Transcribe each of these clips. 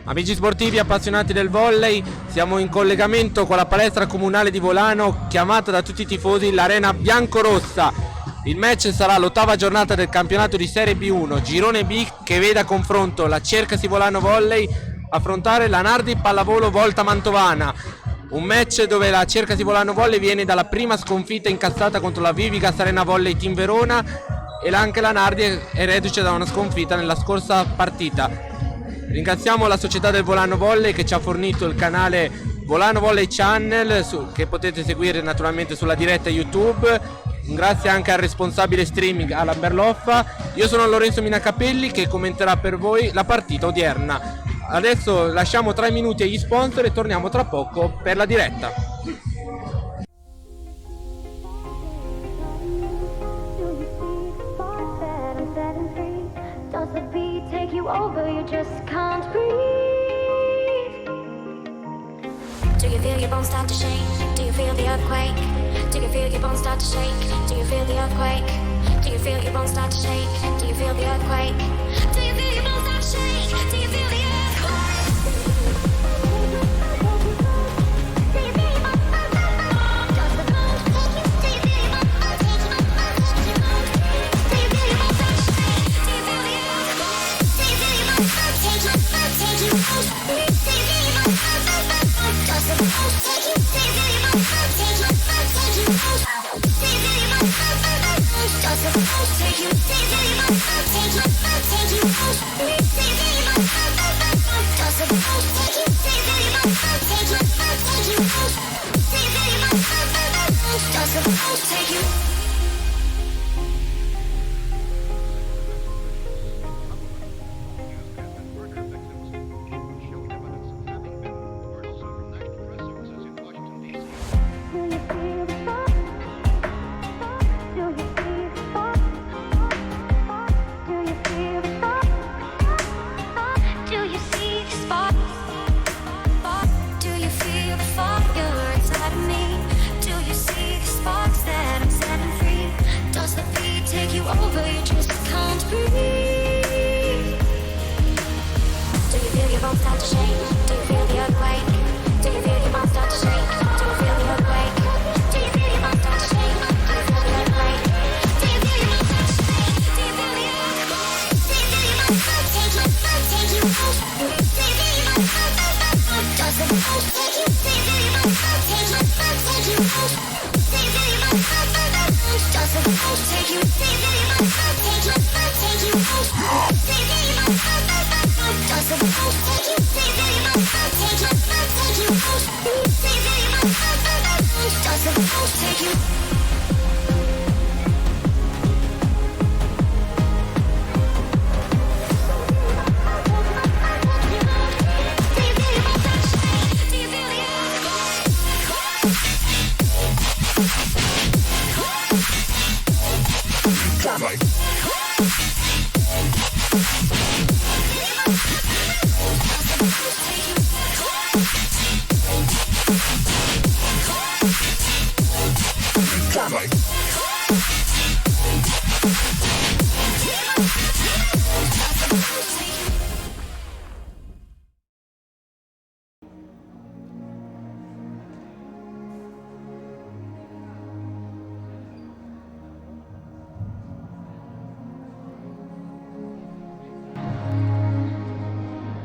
Amici sportivi appassionati del volley, siamo in collegamento con la palestra comunale di Volano, chiamata da tutti i tifosi l'Arena Biancorossa. Il match sarà l'8ª giornata del campionato di Serie B1, Girone B, che vede a confronto la Cercasi Volano Volley affrontare la Nardi Pallavolo Volta Mantovana. Un match dove la Cercasi Volano Volley viene dalla prima sconfitta incassata contro la Vivigas Arena Volley Team Verona e anche la Nardi è reduce da una sconfitta nella scorsa partita. Ringraziamo la società del Volano Volley che ci ha fornito il canale Volano Volley Channel che potete seguire naturalmente sulla diretta YouTube. Grazie anche al responsabile streaming Alan Berloffa. Io sono Lorenzo Minacapelli che commenterà per voi la partita odierna. Adesso lasciamo 3 minuti agli sponsor e torniamo tra poco per la diretta. Over, you just can't breathe. Do you feel your bones start to shake? Do you feel the earthquake? Do you feel your bones start to shake? Do you feel the earthquake? Do you feel your bones start to shake? Do you feel the earthquake? Do you feel your bones start to shake? Do you feel the earthquake?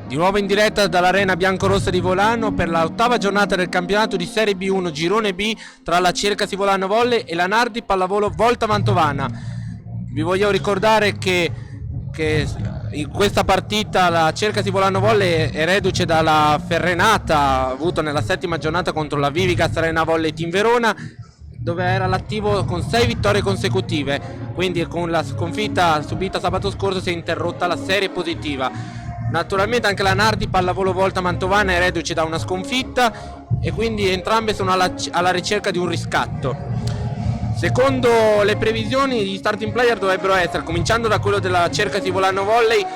Di nuovo in diretta dall'Arena Biancorossa di Volano per la 8ª giornata del campionato di Serie B1 Girone B tra la Cercasi Volano Volley e la Nardi Pallavolo Volta Mantovana. Vi voglio ricordare che in questa partita la Cercasi Volano Volley è reduce dalla ferrenata avuta nella 7ª giornata contro la Vivigas Arena Volley Team Verona, dove era all'attivo con 6 vittorie consecutive, quindi con la sconfitta subita sabato scorso si è interrotta la serie positiva. Naturalmente anche la Nardi Pallavolo Volta Mantovana è reduce da una sconfitta e quindi entrambe sono alla ricerca di un riscatto. Secondo le previsioni gli starting player dovrebbero essere, cominciando da quello della Cercasi Volano Volley,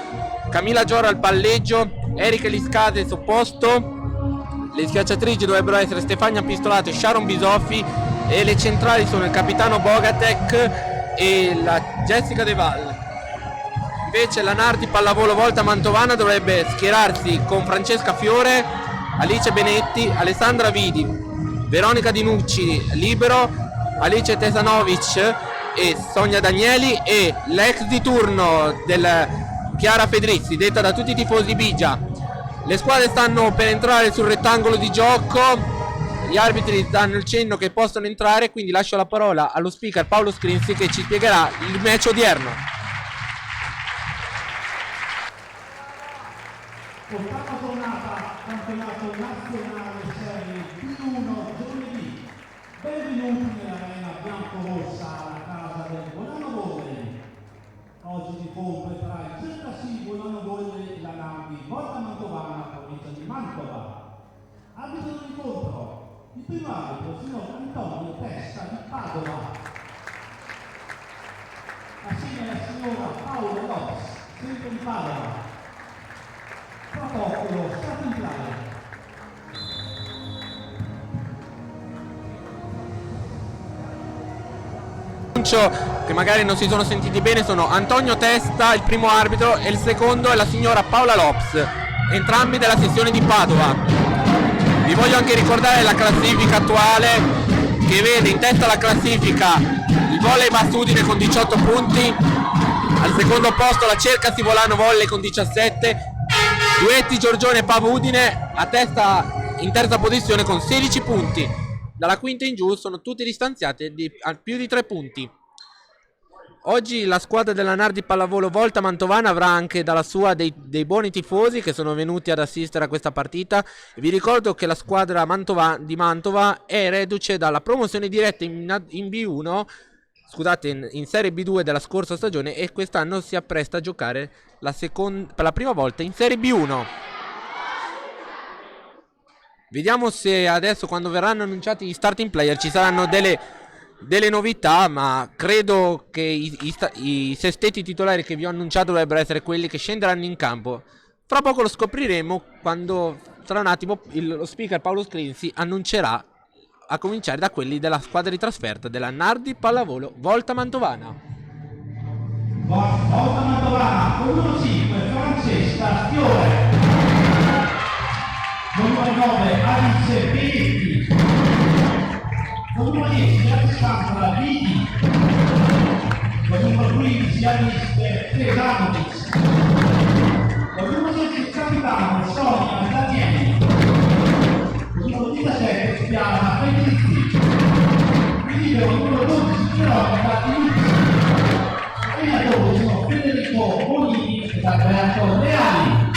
Camilla Giora al palleggio, Erika Liscase sopposto, le schiacciatrici dovrebbero essere Stefania Pistolato e Sharon Bisoffi e le centrali sono il capitano Bogatek e la Jessica De Val. Invece la Nardi pallavolo volta mantovana dovrebbe schierarsi con Francesca Fiore, Alice Benetti, Alessandra Vidi, Veronica Dinucci libero, Alice Tesanovic e Sonia Danieli e l'ex di turno del Chiara Fedrizzi, detta da tutti i tifosi Bigia. Le squadre stanno per entrare sul rettangolo di gioco, gli arbitri danno il cenno che possono entrare, quindi lascio la parola allo speaker Paolo Scrinzi che ci spiegherà il match odierno. Ottava giornata, campionato nazionale serie B1 giovedì. Benvenuti nell'arena biancorossa alla casa del Volano Volley. Oggi si completerà il CSC Volano Volley e la Nardi volta mantovana, provincia di Mantova. Arbitro dell'incontro, il primo arbitro, il signor Antonio Testa di Padova. Assieme alla signora Paola Lopes, sempre di Padova. Protocollo starting player. Che magari non si sono sentiti bene sono Antonio Testa, il primo arbitro, e il secondo è la signora Paola Lopes, entrambi della sezione di Padova. Vi voglio anche ricordare la classifica attuale, che vede in testa alla classifica il Volley Bassudine con 18 punti, al secondo posto la Cercasi Volano Volley con 17, Duetti Giorgione Pavudine in terza posizione con 16 punti. Dalla quinta in giù sono tutte distanziate a più di 3 punti. Oggi la squadra della Nardi Pallavolo Volta Mantovana avrà anche dalla sua dei buoni tifosi che sono venuti ad assistere a questa partita. Vi ricordo che la squadra di Mantova è reduce dalla promozione diretta in B1, scusate, in Serie B2 della scorsa stagione, e quest'anno si appresta a giocare per la prima volta in Serie B1. Vediamo se adesso, quando verranno annunciati gli starting player, ci saranno delle novità, ma credo che i sestetti titolari che vi ho annunciato dovrebbero essere quelli che scenderanno in campo. Fra poco lo scopriremo quando, tra un attimo, lo speaker Paolo Scrinzi annuncerà, a cominciare da quelli della squadra di trasferta della Nardi Pallavolo Volta Mantovana. Volta Mantovana, con numero 5, Francesca Fiore. Numero 9, Alice Benetti. Numero 10, Alessandra Vidi. Numero 15, Alice Tesanovic. Numero 16, capitano Sonia Danieli. Numero 17, Chiara Fedrizzi. Numero 12, Veronica Dinucci. Allenatore sono Federico Bonini e Alberto Reali.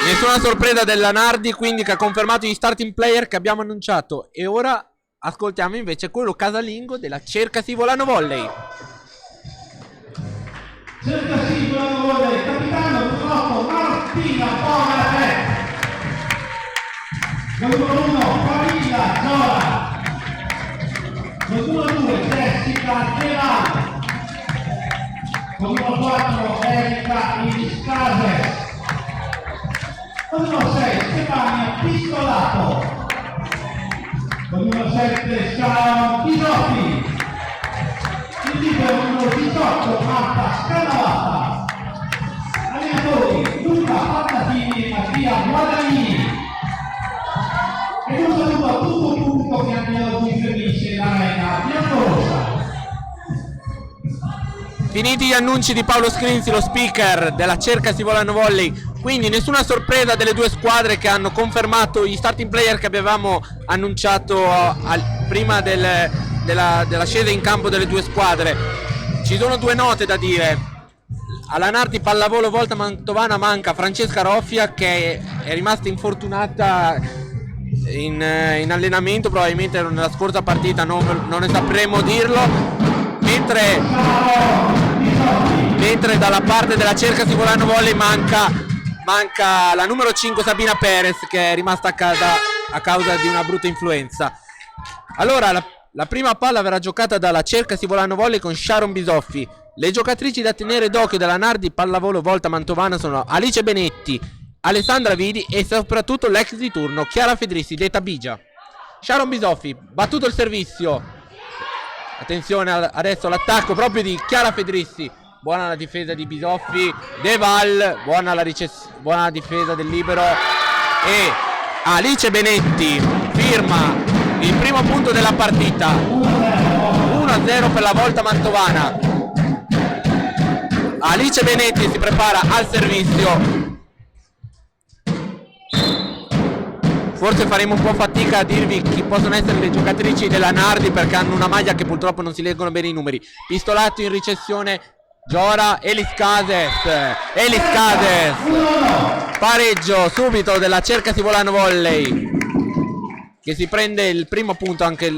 Nessuna sorpresa della Nardi, quindi, che ha confermato gli starting player che abbiamo annunciato. E ora ascoltiamo invece quello casalingo della Cercasi Volano Volley. Cercasi Volano Volley, capitano purtroppo Martina Povera. Numero 1, Camilla Giora. Numero 2, Jessica Delano. Numero 4, Erika Iriscase. Numero 6, Stefania Pistolato. Numero 7, Sharon Pisotti. Il libero numero 18, Marta Scanavata. Allenatori Luca Pattatini e Mattia Guadagnini. E un saluto a tutto il pubblico che anche oggi fermisce l'arena biancorossa. Finiti gli annunci di Paolo Scrinzi, lo speaker della Cercasi Volano Volley, quindi nessuna sorpresa delle due squadre che hanno confermato gli starting player che avevamo annunciato prima della scesa in campo delle due squadre. Ci sono due note da dire. Alla Nardi Pallavolo Volta Mantovana manca Francesca Roffia, che è rimasta infortunata in allenamento, probabilmente nella scorsa partita, non ne sapremo dirlo. Mentre dalla parte della Cercasi Volano Volley manca la numero 5 Sabina Perez, che è rimasta a casa a causa di una brutta influenza. Allora la prima palla verrà giocata dalla Cercasi Volano Volley con Sharon Bisoffi. Le giocatrici da tenere d'occhio della Nardi Pallavolo Volta Mantovana sono Alice Benetti, Alessandra Vidi e soprattutto l'ex di turno Chiara Fedrizzi, detta Bigia. Sharon Bisoffi, battuto il servizio. Attenzione adesso all'attacco proprio di Chiara Fedrizzi. buona la difesa di Bisoffi. De Val, buona la difesa del libero, e Alice Benetti firma il primo punto della partita. 1-0 per la Volta Mantovana. Alice Benetti si prepara al servizio. Forse faremo un po' fatica a dirvi chi possono essere le giocatrici della Nardi, perché hanno una maglia che purtroppo non si leggono bene i numeri. Pistolato in ricezione, Giora, Elis Cases, pareggio subito della Cerca Sivolano Volley, che si prende il primo punto anche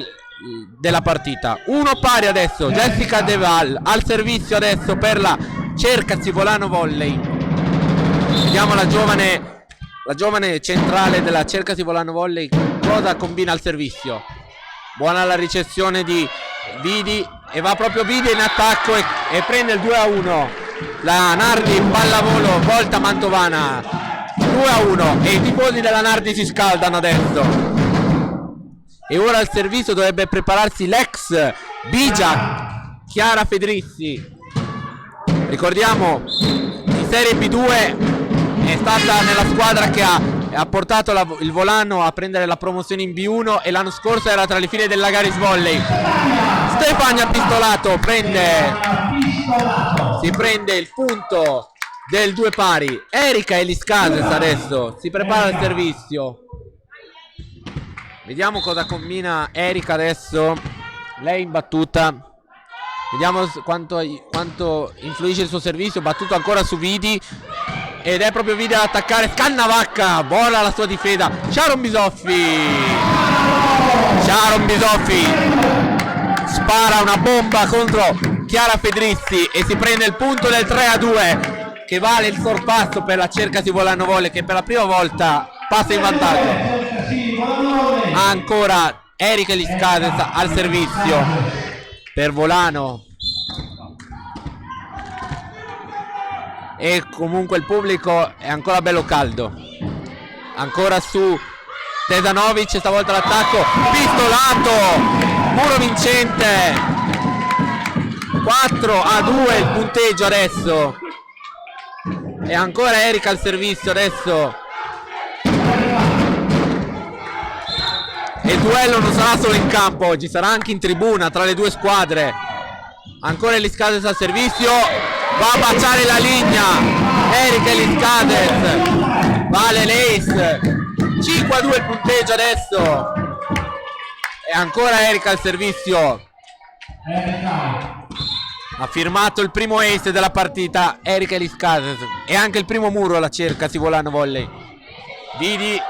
della partita. 1-0 adesso, Jessica De Val al servizio adesso per la Cerca Sivolano Volley. Vediamo la giovane centrale della Cerca Sivolano Volley cosa combina al servizio. Buona la ricezione di Vidi, e va proprio Vidi in attacco e prende il 2-1. La Nardi pallavolo Volta Mantovana 2-1, e i tifosi della Nardi si scaldano adesso. E ora al servizio dovrebbe prepararsi l'ex Bigia Chiara Fedrizzi. Ricordiamo, in Serie B2 è stata nella squadra che ha portato il Volano a prendere la promozione in B1, e l'anno scorso era tra le file del Lagaris Volley. Stefania Pistolato si prende il punto del 2-2. Erika Eliscases adesso si prepara al servizio. Vediamo cosa combina Erika adesso. Lei in battuta. Vediamo quanto influisce il suo servizio. Battuto ancora su Vidi, ed è proprio Vidi ad attaccare. Scannavacca, buona la sua difesa. Sharon Bisoffi spara una bomba contro Chiara Fedrizzi e si prende il punto del 3-2, che vale il sorpasso per la Cerca Sivolano Volley, che per la prima volta passa in vantaggio. Ancora Erika Eliscases al servizio per Volano, e comunque il pubblico è ancora bello caldo. Ancora su Tesanovic, stavolta l'attacco, Pistolato, muro vincente, 4-2 il punteggio adesso, e ancora Erika al servizio adesso. E il duello non sarà solo in campo oggi, sarà anche in tribuna tra le due squadre. Ancora Eliscases al servizio, va a baciare la linea Erika Eliscases, vale l'ace, 5-2 il punteggio adesso, e ancora Erika al servizio. Ha firmato il primo ace della partita Erika Eliscases, e anche il primo muro alla Cerca Sivolano Volley. Vidi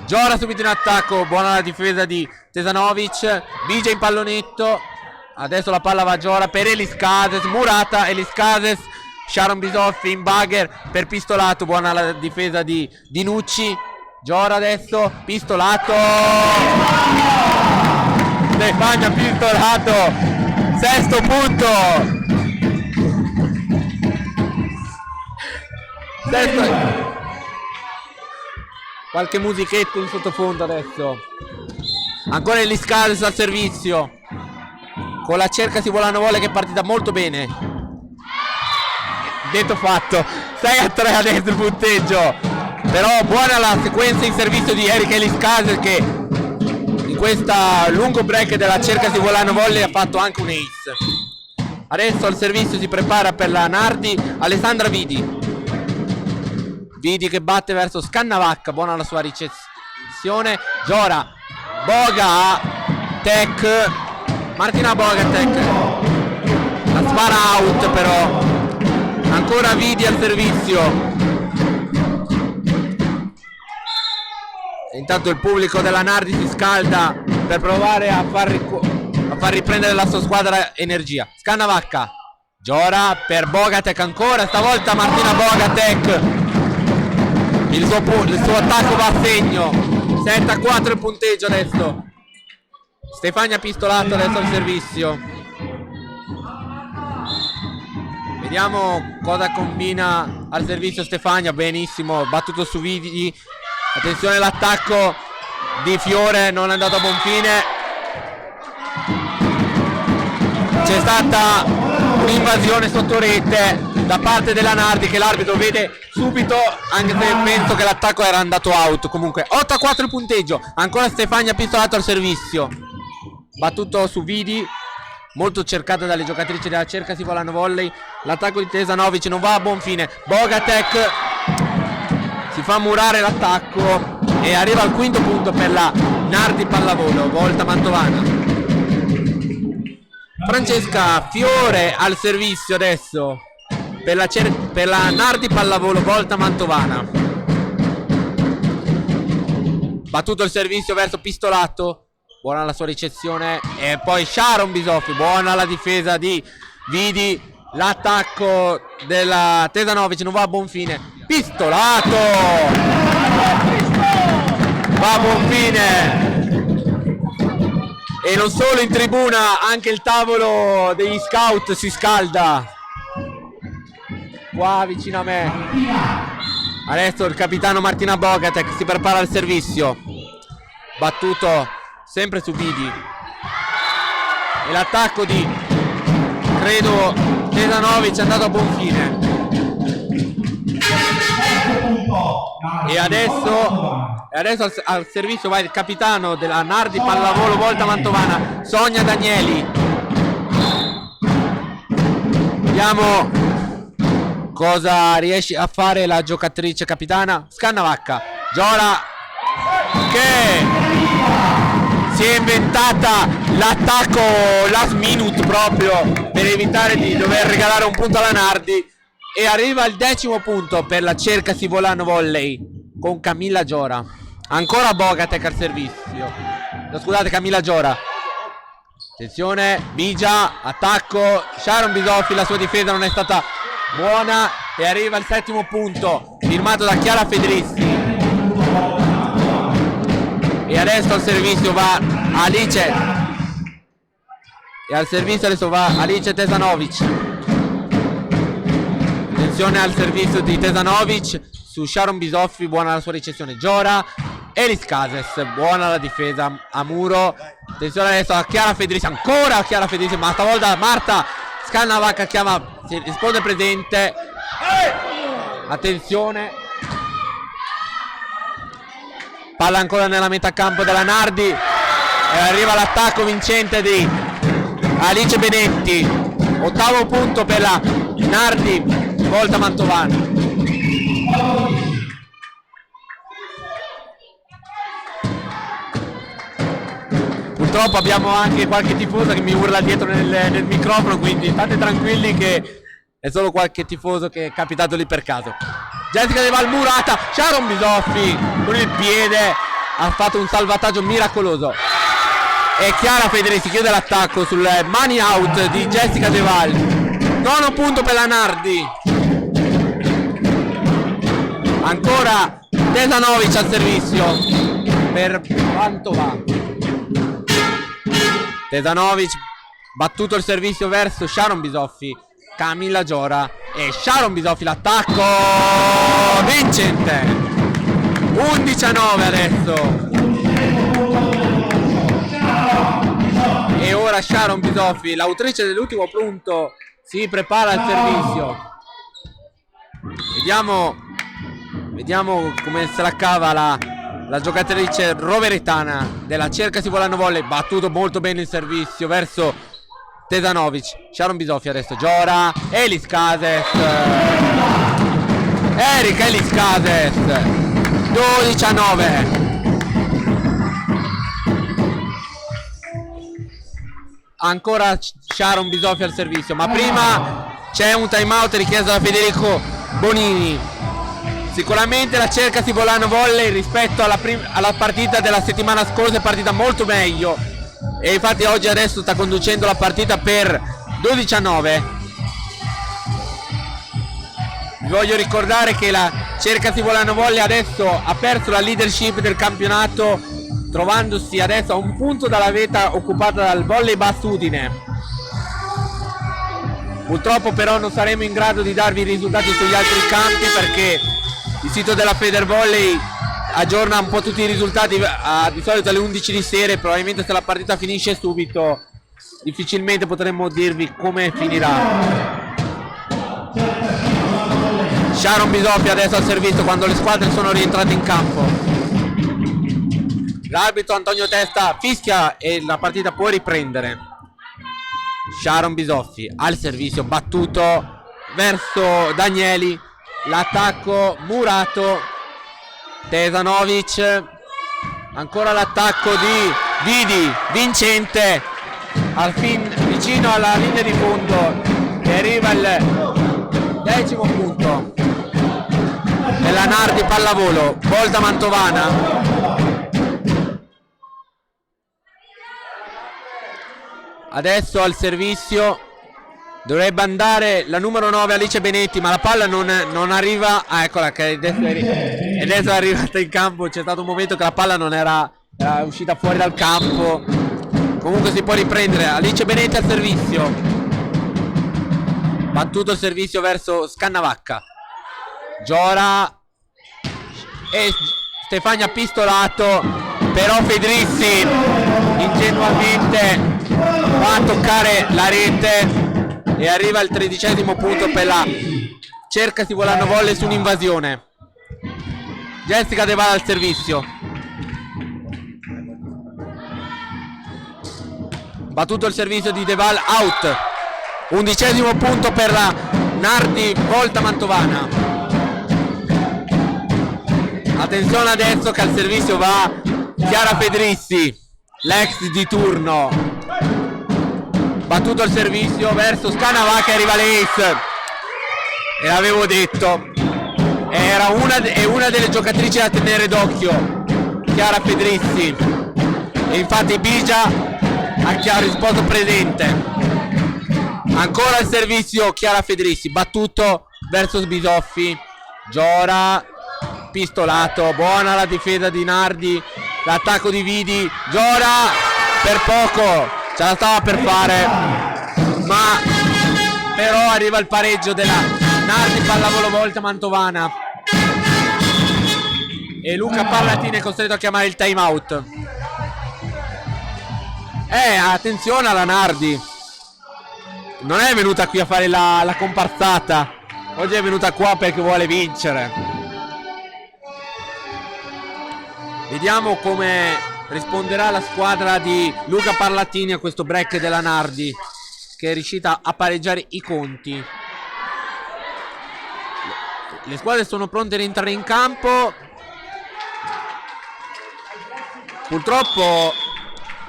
Giora subito in attacco, buona la difesa di Tesanovic, Bigia in pallonetto, adesso la palla va a Giora per Eliscases, murata Eliscases, Sharon Bisoffi in bugger per Pistolato, buona la difesa di Nucci. Giora adesso, Pistolato, Stefania Pistolato, sesto punto, sesto. Qualche musichetto in sottofondo adesso. Ancora Eliscases al servizio, con la Cerca Sivolano Volley che è partita molto bene. Detto fatto, 6-3 adesso il punteggio. Però buona la sequenza in servizio di Erika Eliscases, che in questa lungo break della Cerca Sivolano Volley ha fatto anche un ace. Adesso al servizio si prepara per la Nardi Alessandra Vidi. Vidi che batte verso Scannavacca, buona la sua ricezione. Giora, Boga, Tech, Martina Boga, Tech, la spara out però. Ancora Vidi al servizio. E intanto il pubblico della Nardi si scalda per provare a far riprendere la sua squadra energia. Scannavacca, Giora per Bogatec ancora, stavolta Martina Bogatec. Il suo attacco va a segno. 7-4 il punteggio adesso. Stefania Pistolato adesso al servizio. Vediamo cosa combina al servizio Stefania. Benissimo, battuto su Vidi. Attenzione all'attacco di Fiore, non è andato a buon fine. C'è stata un'invasione sotto rete da parte della Nardi che l'arbitro vede subito, anche se penso che l'attacco era andato out. Comunque 8-4 il punteggio, ancora Stefania Pistolato al servizio, battuto su Vidi, molto cercata dalle giocatrici della Cercasi Volano Volley. L'attacco di Tesanovic non va a buon fine, Bogatek si fa murare l'attacco e arriva al quinto punto per la Nardi Pallavolo, volta Mantovana. Francesca Fiore al servizio adesso per la Nardi Pallavolo, volta Mantovana. Battuto il servizio verso Pistolato, buona la sua ricezione, e poi Sharon Bisoffi, buona la difesa di Vidi. L'attacco della Tesanovic non va a buon fine, Pistolato va a buon fine. E non solo in tribuna, anche il tavolo degli scout si scalda qua vicino a me. Adesso il capitano Martina Bogatek si prepara al servizio, battuto sempre su Vidi, e l'attacco di, credo, Tesanovic è andato a buon fine. E adesso al servizio va il capitano della Nardi Pallavolo, volta Mantovana, Sonia Danieli. Vediamo cosa riesce a fare la giocatrice capitana Scannavacca. Giora che si è inventata l'attacco last minute proprio per evitare di dover regalare un punto alla Nardi, e arriva il 10° punto per la Cercasi Volano Volley con Camilla Giora. Ancora Bogatek al servizio, no, scusate, Camilla Giora. Attenzione, Bigia, attacco, Sharon Bisoffi, la sua difesa non è stata buona e arriva il 7° punto firmato da Chiara Fedrizzi. E adesso al servizio va Alice, e al servizio adesso va Alice Tesanovic. Attenzione al servizio di Tesanovic su Sharon Bisoffi, buona la sua ricezione. Giora, Elis Cases, buona la difesa a muro. Attenzione adesso a Chiara Fedrizzi, ancora a Chiara Fedrizzi, ma stavolta Marta Scannavacca chiama, si risponde presente. Attenzione, palla ancora nella metà campo della Nardi e arriva l'attacco vincente di Alice Benetti. 8° punto per la Nardi, volta Mantovana. Purtroppo abbiamo anche qualche tifoso che mi urla dietro nel microfono, quindi state tranquilli che è solo qualche tifoso che è capitato lì per caso. Jessica De Valmurata, Sharon Bisoffi con il piede ha fatto un salvataggio miracoloso, e Chiara Federici chiude l'attacco sul money out di Jessica De Val. 9° punto per la Nardi. Ancora Tesanovic al servizio per Mantova. Tesanovic, battuto il servizio verso Sharon Bisoffi, Camilla Giora, e Sharon Bisoffi l'attacco vincente. 11-9 adesso. E ora Sharon Bisoffi, l'autrice dell'ultimo punto, si prepara al servizio. Vediamo come se la cava la giocatrice roveretana della Cercasi Volano Volley. Battuto molto bene il servizio verso Tesanovic. Sharon Bisoffi adesso, Giora, Elis Cases, Erika Elis Cases. 12-9. Ancora Sharon Bisoffi al servizio, ma prima c'è un time out richiesto da Federico Bonini. Sicuramente la Cercasi Volano Volley rispetto alla partita della settimana scorsa è partita molto meglio, e infatti oggi adesso sta conducendo la partita per 12-9. Vi voglio ricordare che la Cercasi Volano Volley adesso ha perso la leadership del campionato, trovandosi adesso a un punto dalla vetta occupata dal Volley Bus Udine. Purtroppo però non saremo in grado di darvi i risultati sugli altri campi, perché il sito della Federvolley aggiorna un po' tutti i risultati di solito alle 11 di sera, e probabilmente se la partita finisce subito difficilmente potremmo dirvi come finirà. Sharon Bisoffi adesso al servizio quando le squadre sono rientrate in campo. L'arbitro Antonio Testa fischia e la partita può riprendere. Sharon Bisoffi al servizio, battuto verso Danieli, l'attacco murato, Tesanovic, ancora l'attacco di Vidi, vincente vicino alla linea di fondo e arriva il 10° punto della Nardi pallavolo, volta mantovana. Adesso al servizio dovrebbe andare la numero 9 Alice Benetti, ma la palla non arriva. Ah, eccola che adesso è arrivata in campo. C'è stato un momento che la palla non era uscita fuori dal campo. Comunque si può riprendere. Alice Benetti al servizio, battuto il servizio verso Scannavacca. Giora e Stefania Pistolato, però Fedrissi ingenuamente va a toccare la rete e arriva il 13° punto per la Cercasi Volano Volley su un'invasione. Jessica De Val al servizio, battuto il servizio di De Val, out. 11° punto per la Nardi volta mantovana. Attenzione adesso che al servizio va Chiara Fedrissi, l'ex di turno. Battuto il servizio verso Scannavacca, arriva l'Ace. E l'avevo detto, è una delle giocatrici da tenere d'occhio, Chiara Fedrissi. E infatti Bigia ha risposto presente. Ancora il servizio Chiara Fedrissi, battuto verso Bisoffi. Giora, Pistolato, buona la difesa di Nardi, l'attacco di Vidi. Giora per poco ce la stava per fare, ma però arriva il pareggio della Nardi pallavolo volta mantovana e Luca Parlatini è costretto a chiamare il time out. Attenzione alla Nardi, non è venuta qui a fare la comparsata, oggi è venuta qua perché vuole vincere. Vediamo come risponderà la squadra di Luca Parlatini a questo break della Nardi, che è riuscita a pareggiare i conti. Le squadre sono pronte a rientrare in campo. Purtroppo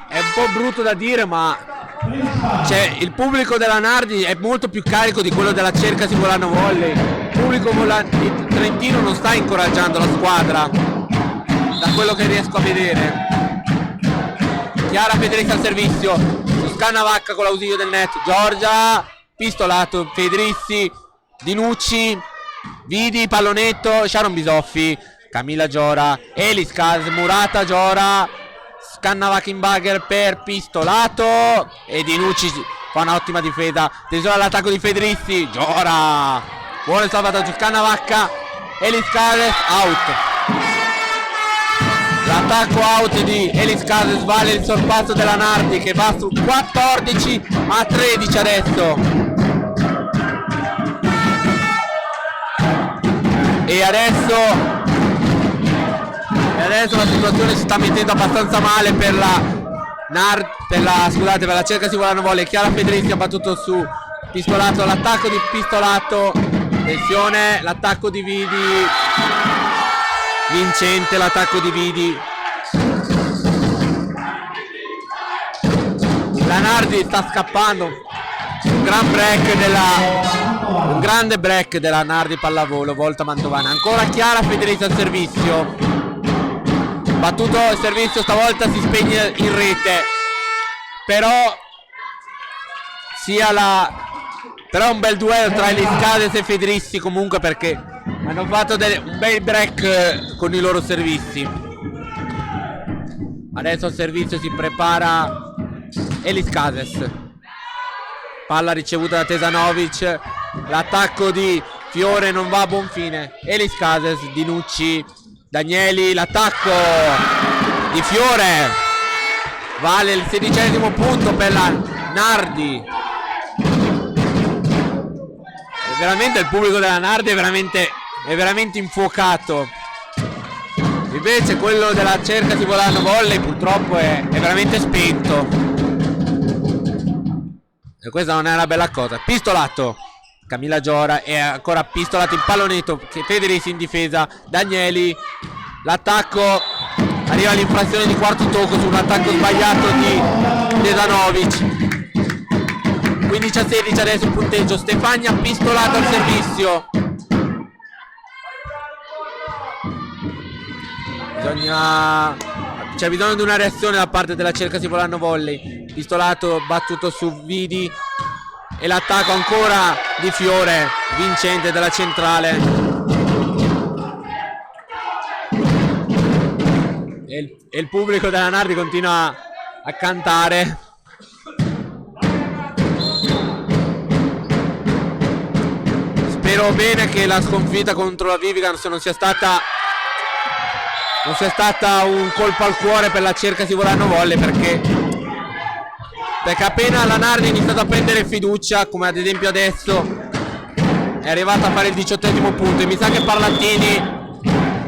è un po' brutto da dire, ma il pubblico della Nardi è molto più carico di quello della Cercasi Volano Volley. Il pubblico di Trentino non sta incoraggiando la squadra, da quello che riesco a vedere. Chiara Fedrissi al servizio, Scannavacca con l'ausilio del net. Giorgia, Pistolato, Fedrissi, Dinucci, Vidi, pallonetto, Sharon Bisoffi, Camilla Giora, Elis Cas, Murata, Giora, Scannavacca in bagger per Pistolato e Dinucci fa un'ottima difesa. Tesoro all'attacco di Fedrissi, Giora, buono il salvataggio, Scannavacca, Elis Cas, out. L'attacco out di Elis Cases vale il sorpasso della Nardi, che va su 14-13 adesso. E adesso la situazione si sta mettendo abbastanza male per la Cercasi Volano Volley. Chiara Fedrissi ha battuto su Pistolato, l'attacco di Pistolato, tensione, l'attacco di Vidi, vincente l'attacco di Vidi. La Nardi sta scappando, un grande break della Nardi pallavolo volta mantovana. Ancora Chiara Fedrissi al servizio, battuto il servizio, stavolta si spegne in rete, però un bel duello tra Elis Cases e Fedrissi comunque, perché hanno fatto un bel break con i loro servizi. Adesso al servizio si prepara Elis Cases, palla ricevuta da Tesanovic, l'attacco di Fiore non va a buon fine. Elis Cases, Dinucci, Danieli, l'attacco di Fiore vale il 16° punto per la Nardi. Veramente il pubblico della Nardi è veramente infuocato. Invece quello della Cercasi Volano Volley purtroppo è veramente spento. E questa non è una bella cosa. Pistolato. Camilla Giora e ancora pistolato in pallonetto. Federis in difesa. Danieli. L'attacco. Arriva l'infrazione di quarto tocco su un attacco sbagliato di Desanovic. 15-16 adesso il punteggio. Stefania pistolato al servizio. C'è bisogno di una reazione da parte della Cercasi Volano Volley. Pistolato battuto su Vidi. E l'attacco ancora di Fiore, vincente della centrale. E il pubblico della Nardi continua a cantare. Spero bene che la sconfitta contro la Vivigan non sia stata un colpo al cuore per la Cercasi Volano Volley, perché appena la Nardi è iniziata a prendere fiducia, come ad esempio adesso, è arrivata a fare il 18° punto. E mi sa che Parlattini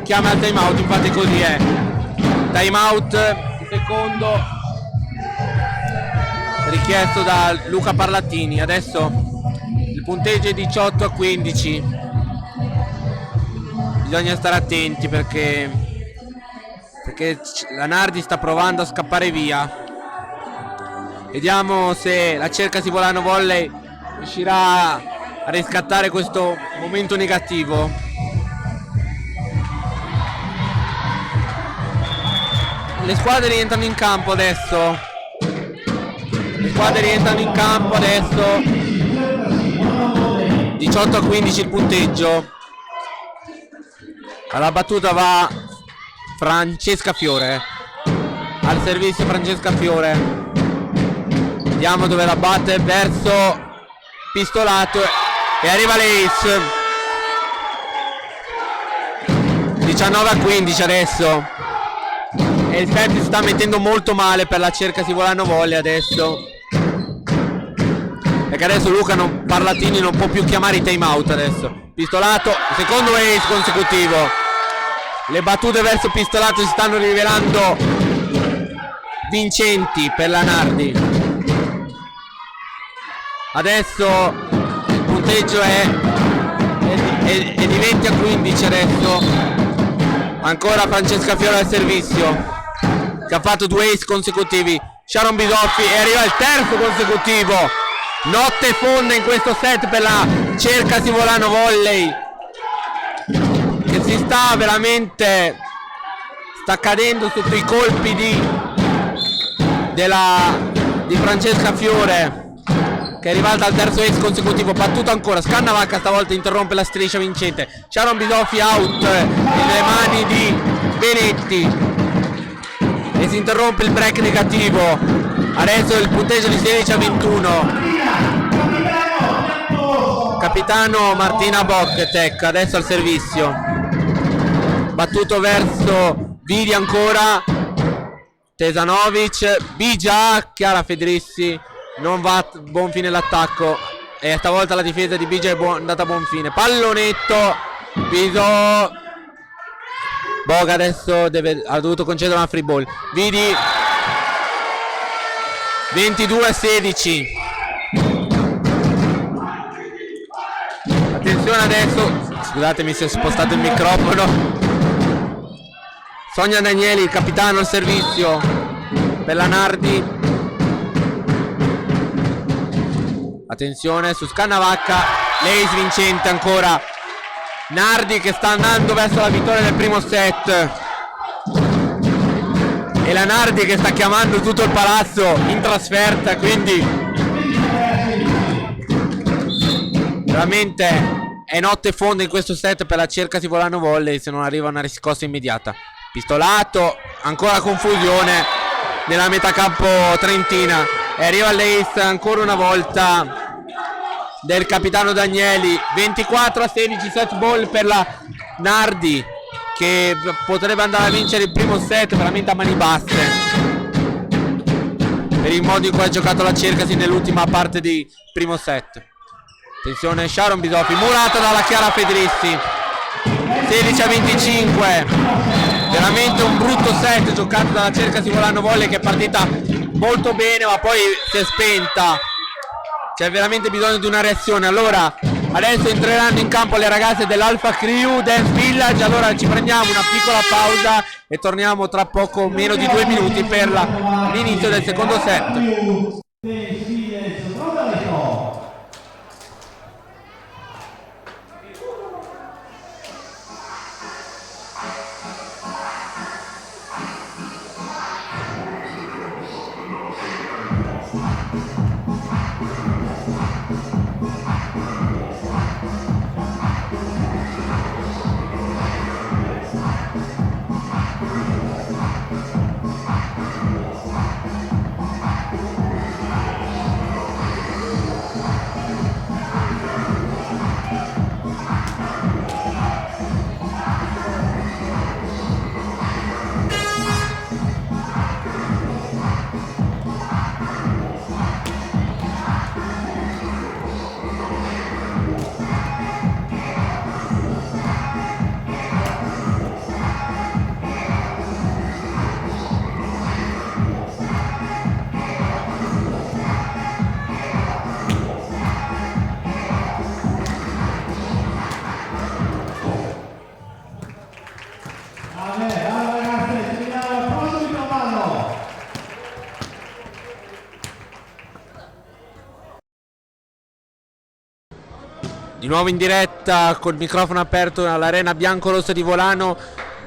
chiama il time out, infatti così è. Time out secondo richiesto da Luca Parlattini. Adesso il punteggio è 18-15. Bisogna stare attenti perché la Nardi sta provando a scappare via. Vediamo se la Cercasi Volano Volley riuscirà a riscattare questo momento negativo. Le squadre rientrano in campo adesso. 18-15 il punteggio. Alla battuta va Francesca Fiore. Al servizio Francesca Fiore. Vediamo dove la batte, verso pistolato e arriva l'Ace. 19-15 adesso. E il set si sta mettendo molto male per la Cercasi Volano Volley adesso, perché adesso Luca Parlattini non può più chiamare i time out adesso. Pistolato, secondo ace consecutivo. Le battute verso pistolato si stanno rivelando vincenti per la Nardi. Adesso il punteggio è di 20-15 adesso. Ancora Francesca Fiore al servizio, che ha fatto 2 ace consecutivi. Sharon Bisoffi, e arriva il terzo consecutivo. Notte fonda in questo set per la Cercasi Volano Volley, che si sta cadendo sotto i colpi di Francesca Fiore, che è arrivata al terzo ace consecutivo. Battuto ancora, Scannavacca stavolta interrompe la striscia vincente. Sharon Bisoffi out nelle mani di Benetti e si interrompe il break negativo. Adesso il punteggio di 16-21. Capitano Martina Bocchetek adesso al servizio. Battuto verso Vidi ancora. Tesanovic, Bigia, Chiara Federissi. Non va a buon fine l'attacco e stavolta la difesa di Bigia è andata a buon fine. Pallonetto, Biso. Boga adesso ha dovuto concedere una free ball. Vidi 22-16. Attenzione adesso, scusatemi se ho spostato il microfono. Sonia Danieli, il capitano al servizio per la Nardi. Attenzione su Scannavacca, l'ace vincente ancora. Nardi che sta andando verso la vittoria del primo set. E la Nardi che sta chiamando tutto il palazzo in trasferta, quindi veramente è notte fonda in questo set per la Cercasi Volano Volley se non arriva una riscossa immediata. Pistolato, ancora confusione nella metacampo trentina e arriva l'ace ancora una volta del capitano Danieli. 24-16 set ball per la Nardi, che potrebbe andare a vincere il primo set veramente a mani basse. per il modo in cui ha giocato la Cercasi nell'ultima parte di primo set. Attenzione, Sharon Bisofi, murata dalla Chiara Fedrissi, 16-25. Veramente un brutto set giocato dalla Cercasi Volano Volley, che è partita molto bene ma poi si è spenta. C'è veramente bisogno di una reazione. Allora adesso entreranno in campo le ragazze dell'Alpha Crew Dance Village. Allora ci prendiamo una piccola pausa e torniamo tra poco, meno di 2 minuti, per l'inizio del secondo set. Di nuovo in diretta col microfono aperto all'Arena Biancorossa di Volano.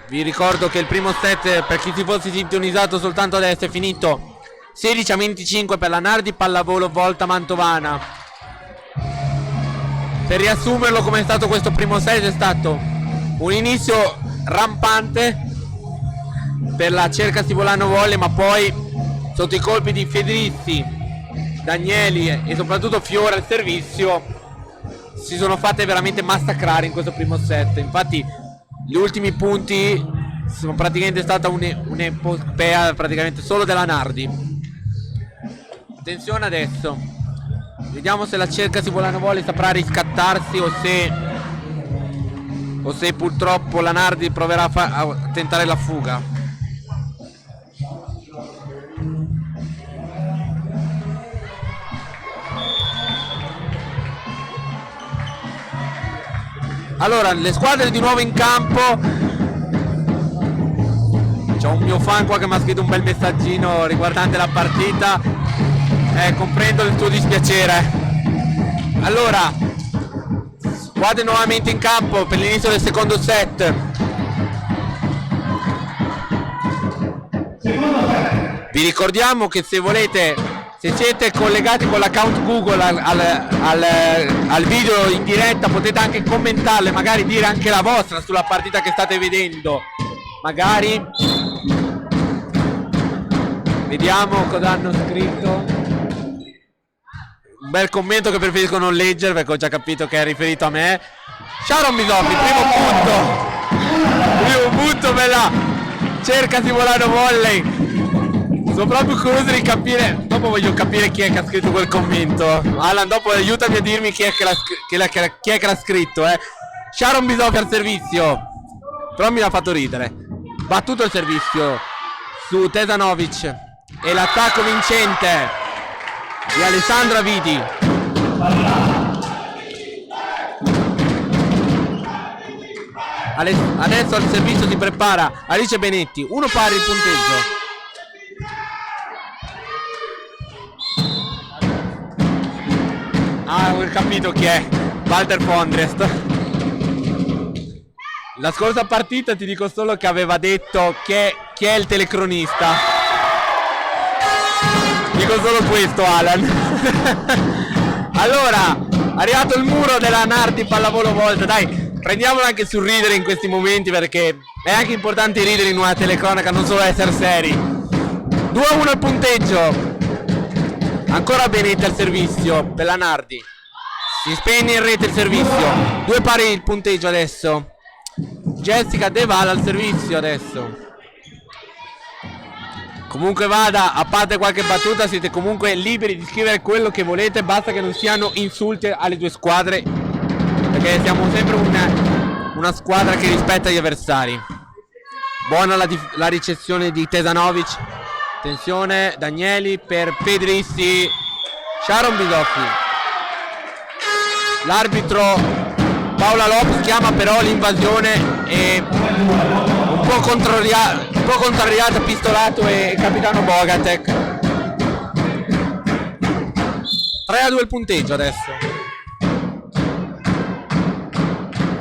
Vi ricordo che il primo set, per chi si fosse sintonizzato soltanto adesso, è finito 16-25 per la Nardi Pallavolo Volta Mantovana. Per riassumerlo, come è stato questo primo set, è stato un inizio rampante per la Cercasi Volano Volley, ma poi sotto i colpi di Fedrizzi, Danieli e soprattutto Fiora al servizio si sono fatte veramente massacrare in questo primo set. Infatti gli ultimi punti sono praticamente stata un'epopea praticamente solo della Nardi. Attenzione adesso, vediamo se la Cercasi Volano Volley saprà riscattarsi o se purtroppo la Nardi proverà a tentare la fuga. Allora, le squadre di nuovo in campo. C'è un mio fan qua che mi ha scritto un bel messaggino riguardante la partita. Comprendo il tuo dispiacere. Allora, squadre nuovamente in campo per l'inizio del secondo set. Vi ricordiamo che se siete collegati con l'account Google al video in diretta, potete anche commentarle, magari dire anche la vostra sulla partita che state vedendo. Magari vediamo cosa hanno scritto. Un bel commento che preferisco non leggere perché ho già capito che è riferito a me. Sharon Bisofi, primo punto per la Cercasi Volano Volley. Sono proprio curioso di capire. Dopo voglio capire chi è che ha scritto quel commento. Alan, dopo aiutami a dirmi chi è che l'ha scritto, Sharon Bisofi al servizio. Però mi ha fatto ridere. Battuto il servizio su Tesanovic. E l'attacco vincente di Alessandra Viti. Adesso al servizio si prepara Alice Benetti. 1 pari il punteggio. Ah, ho capito chi è. Walter Fondrest. La scorsa partita ti dico solo che aveva detto chi è il telecronista. Dico solo questo, Alan. Allora, è arrivato il muro della Nardi Pallavolo Volta. Dai, prendiamolo anche sul ridere in questi momenti, perché è anche importante ridere in una telecronaca, non solo essere seri. 2-1 il punteggio. Ancora Benetti al servizio per la Nardi. Si spegne in rete il servizio. 2 pari il punteggio adesso. Jessica De Val al servizio adesso. Comunque vada, a parte qualche battuta, siete comunque liberi di scrivere quello che volete, basta che non siano insulti alle due squadre, perché siamo sempre una squadra che rispetta gli avversari. Buona la ricezione di Tesanovic. Attenzione, Danieli per Fedrissi. Sharon Bisoffi. L'arbitro Paola Lopez chiama però l'invasione e un po' contrariata Pistolato e capitano Bogatek. 3-2 il punteggio adesso.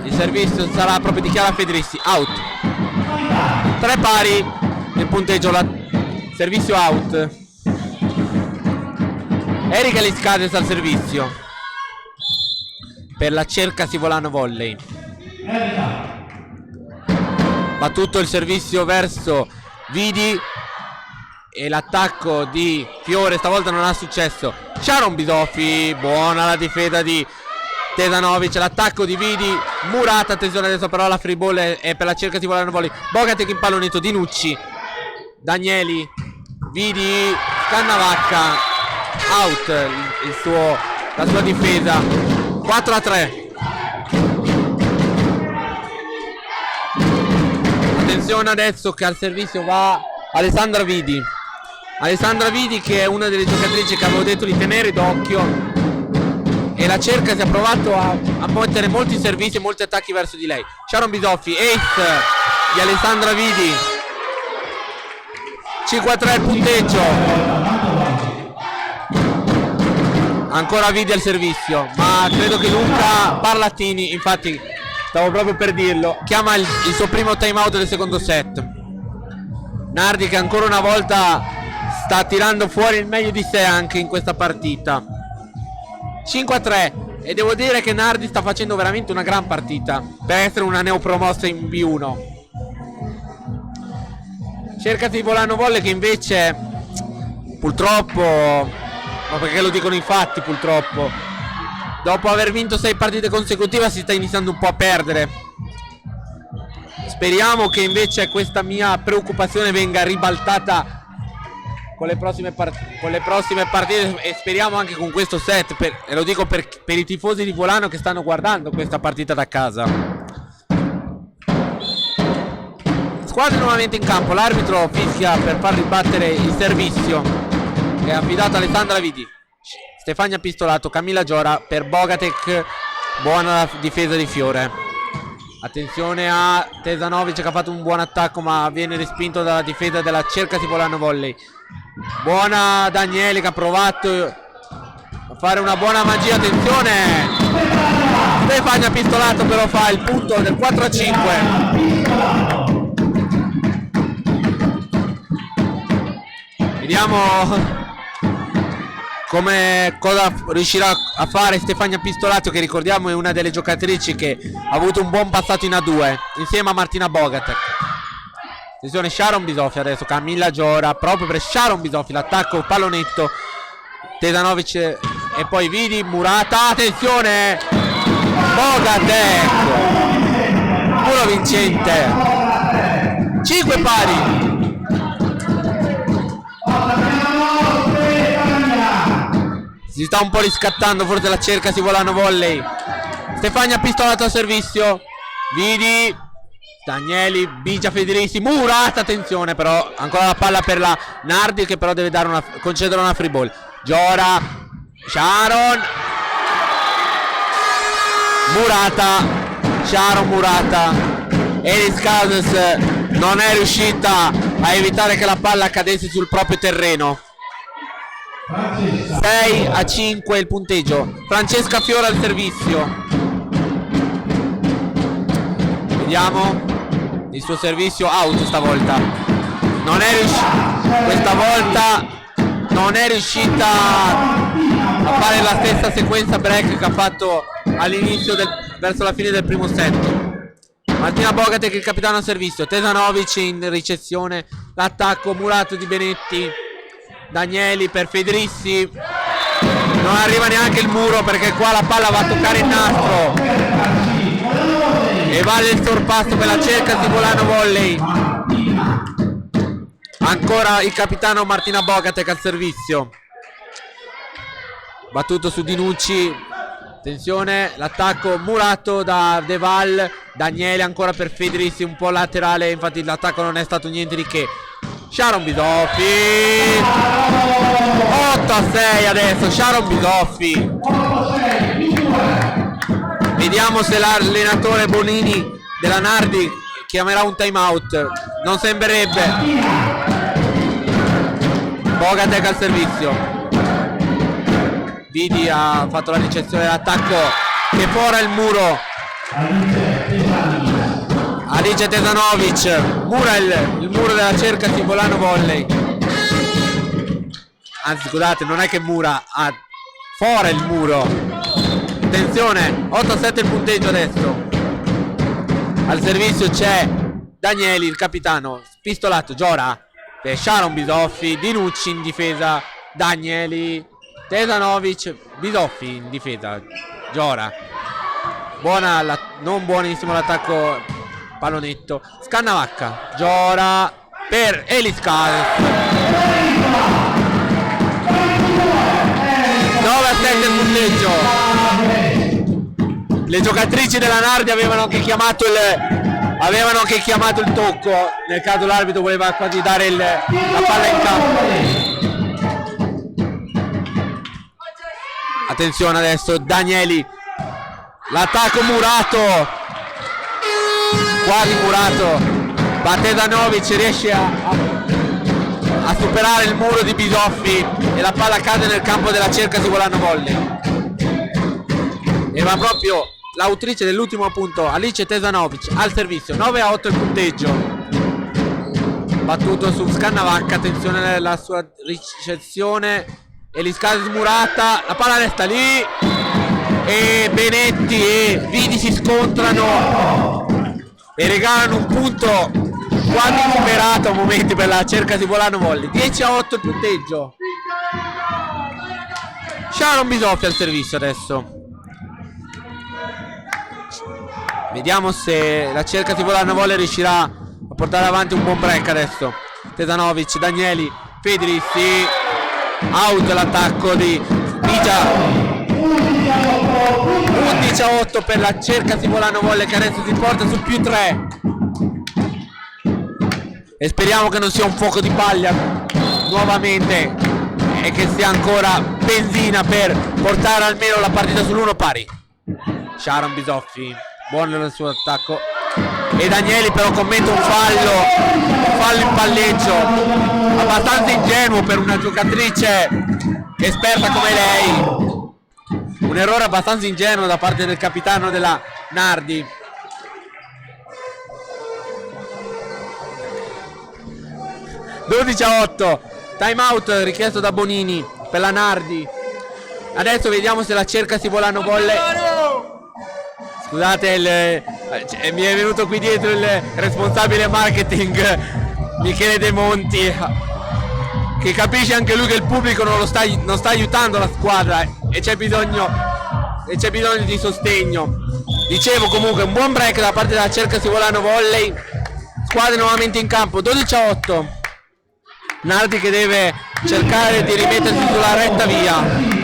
Il servizio sarà proprio di Chiara Fedrissi. Out. 3 pari il punteggio. Servizio out. Erika Liscades al servizio per la Cerca Sivolano Volley. Battuto il servizio verso Vidi e l'attacco di Fiore stavolta non ha successo. Sharon Bisoffi, buona la difesa di Tesanovic, l'attacco di Vidi, Murata, attenzione adesso però la free ball è per la Cerca Sivolano Volley. Bogatek impallonito, Dinucci, Danieli, Vidi, Cannavacca, out la sua difesa. 4-3. Attenzione adesso che al servizio va Alessandra Vidi. Alessandra Vidi che è una delle giocatrici che avevo detto di tenere d'occhio, e la Cerca si è provato a mettere molti servizi e molti attacchi verso di lei. Sharon Bisoffi, ace di Alessandra Vidi. 5-3 il punteggio. Ancora Vidi al servizio, ma credo che Luca Parlatini, infatti stavo proprio per dirlo, chiama il suo primo time out del secondo set. Nardi che ancora una volta sta tirando fuori il meglio di sé anche in questa partita. 5-3, e devo dire che Nardi sta facendo veramente una gran partita per essere una neopromossa in B1. Cerca Sivolano Volley che invece purtroppo, ma perché lo dicono i fatti purtroppo, dopo aver vinto 6 partite consecutive si sta iniziando un po' a perdere. Speriamo che invece questa mia preoccupazione venga ribaltata con le prossime partite, e speriamo anche con questo set, e lo dico per i tifosi di Volano che stanno guardando questa partita da casa. Squadra nuovamente in campo, l'arbitro fischia per far ribattere il servizio che è affidato a Alessandra Vidi. Stefania Pistolato, Camilla Giora per Bogatek, buona la difesa di Fiore. Attenzione a Tesanovic che ha fatto un buon attacco ma viene respinto dalla difesa della Cerca Sivolano Volley. Buona Danieli che ha provato a fare una buona magia, attenzione Stefania Pistolato però fa il punto del 4-5. Vediamo cosa riuscirà a fare Stefania Pistolato, che ricordiamo è una delle giocatrici che ha avuto un buon passato in A2 insieme a Martina Bogatek. Attenzione Sharon Bisoffi adesso, Camilla Giora proprio per Sharon Bisoffi, l'attacco pallonetto, Tesanovic e poi Vidi, Murata, attenzione Bogatek, puro vincente. 5 pari. Si sta un po' riscattando forse la Cerca Sivolano Volley. Stefania Pistolato al servizio, Vidi, Danieli, Bigia Federici, Murata, attenzione però ancora la palla per la Nardi che però deve concedere una free ball. Giora, Sharon, Murata, Sharon Murata, Elis Casas non è riuscita a evitare che la palla cadesse sul proprio terreno. 6-5 il punteggio. Francesca Fiore al servizio. Vediamo il suo servizio out stavolta. Non è questa volta non è riuscita a fare la stessa sequenza break che ha fatto all'inizio verso la fine del primo set. Martina Bogatek il capitano al servizio, Tesanovic in ricezione, l'attacco Murato di Benetti, Danieli per Fedrissi, non arriva neanche il muro perché qua la palla va a toccare il nastro e vale il sorpasso per la Cerca Sivolano Volley. Ancora il capitano Martina Bogatek al servizio. Battuto su Dinucci. Attenzione, l'attacco murato da De Val. Daniele ancora per Federici, un po' laterale, infatti l'attacco non è stato niente di che. Sharon Bisoffi 8-6 adesso, Sharon Bisoffi. Vediamo se l'allenatore Bonini della Nardi chiamerà un time out. Non sembrerebbe. Bogatek al servizio. Didi ha fatto la ricezione dell'attacco che fora il muro. Alice Tesanovic mura il muro della cerca Sivolano Volley. Anzi scusate, non è che mura, fora il muro. Attenzione, 8-7 il punteggio adesso. Al servizio c'è Danieli, il capitano. Spistolato, Giora per Sharon Bisoffi. Dinucci in difesa, Danieli, Tesanovic, Bisoffi in difesa, Giora. Non buonissimo l'attacco pallonetto. Scannavacca, Giora per Eliskal. 9-7 il punteggio. Le giocatrici della Nardi avevano anche chiamato il tocco nel caso l'arbitro voleva quasi dare la palla in campo. Attenzione adesso Danieli, l'attacco murato, quasi murato. Batesanovic riesce a superare il muro di Bisoffi e la palla cade nel campo della cerca Sivolano Volley. E va proprio l'autrice dell'ultimo punto, Alice Tesanovic, al servizio. 9-8 il punteggio. Battuto su Scannavacca, attenzione alla sua ricezione. Eliskal smurata, la palla resta lì e Benetti e Vidi si scontrano e regalano un punto quasi superato a momenti per la cerca Sivolano Volley. 10-8 il punteggio. Sharon Bisoffi al servizio adesso. Vediamo se la cerca Sivolano Volley riuscirà a portare avanti un buon break adesso. Tesanovic, Danieli, Federici. Out l'attacco di Vigia. 11-8 per la cerca Sivolano Volley che adesso si porta su più 3. E speriamo che non sia un fuoco di paglia nuovamente e che sia ancora benzina per portare almeno la partita sull'1 pari. Sharon Bisoffi, buono il suo attacco. E Danieli però commette un fallo in palleggio abbastanza ingenuo per una giocatrice esperta come lei. Un errore abbastanza ingenuo da parte del capitano della Nardi. (12-8) time out richiesto da Bonini per la Nardi. Adesso vediamo se la cerca Sivolano Volley. Scusate, mi è venuto qui dietro il responsabile marketing Michele De Monti, che capisce anche lui che il pubblico non sta aiutando la squadra e c'è bisogno di sostegno. Dicevo, comunque un buon break da parte della cerca Sivolano Volley. Squadre nuovamente in campo. 12-8. Nardi che deve cercare di rimettersi sulla retta via.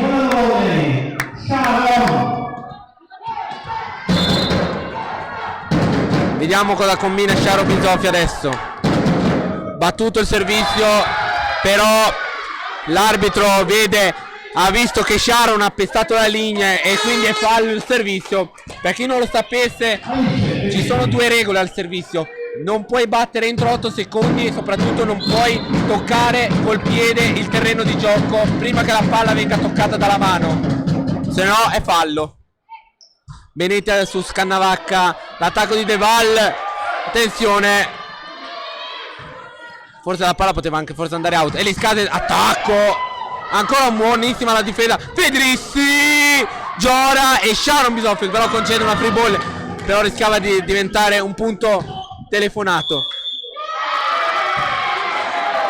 Vediamo cosa combina Sharon Bisoffi adesso. Battuto il servizio, però l'arbitro ha visto che Sharon ha pestato la linea e quindi è fallo il servizio. Per chi non lo sapesse, ci sono due regole al servizio: non puoi battere entro 8 secondi e soprattutto non puoi toccare col piede il terreno di gioco prima che la palla venga toccata dalla mano, se no è fallo. Benetti su Scannavacca, l'attacco di De Val, attenzione, forse la palla poteva anche andare out. Eliskal, attacco, ancora buonissima la difesa, Federici, Giora e Sharon Bisoffi però concede una free ball, però rischiava di diventare un punto telefonato.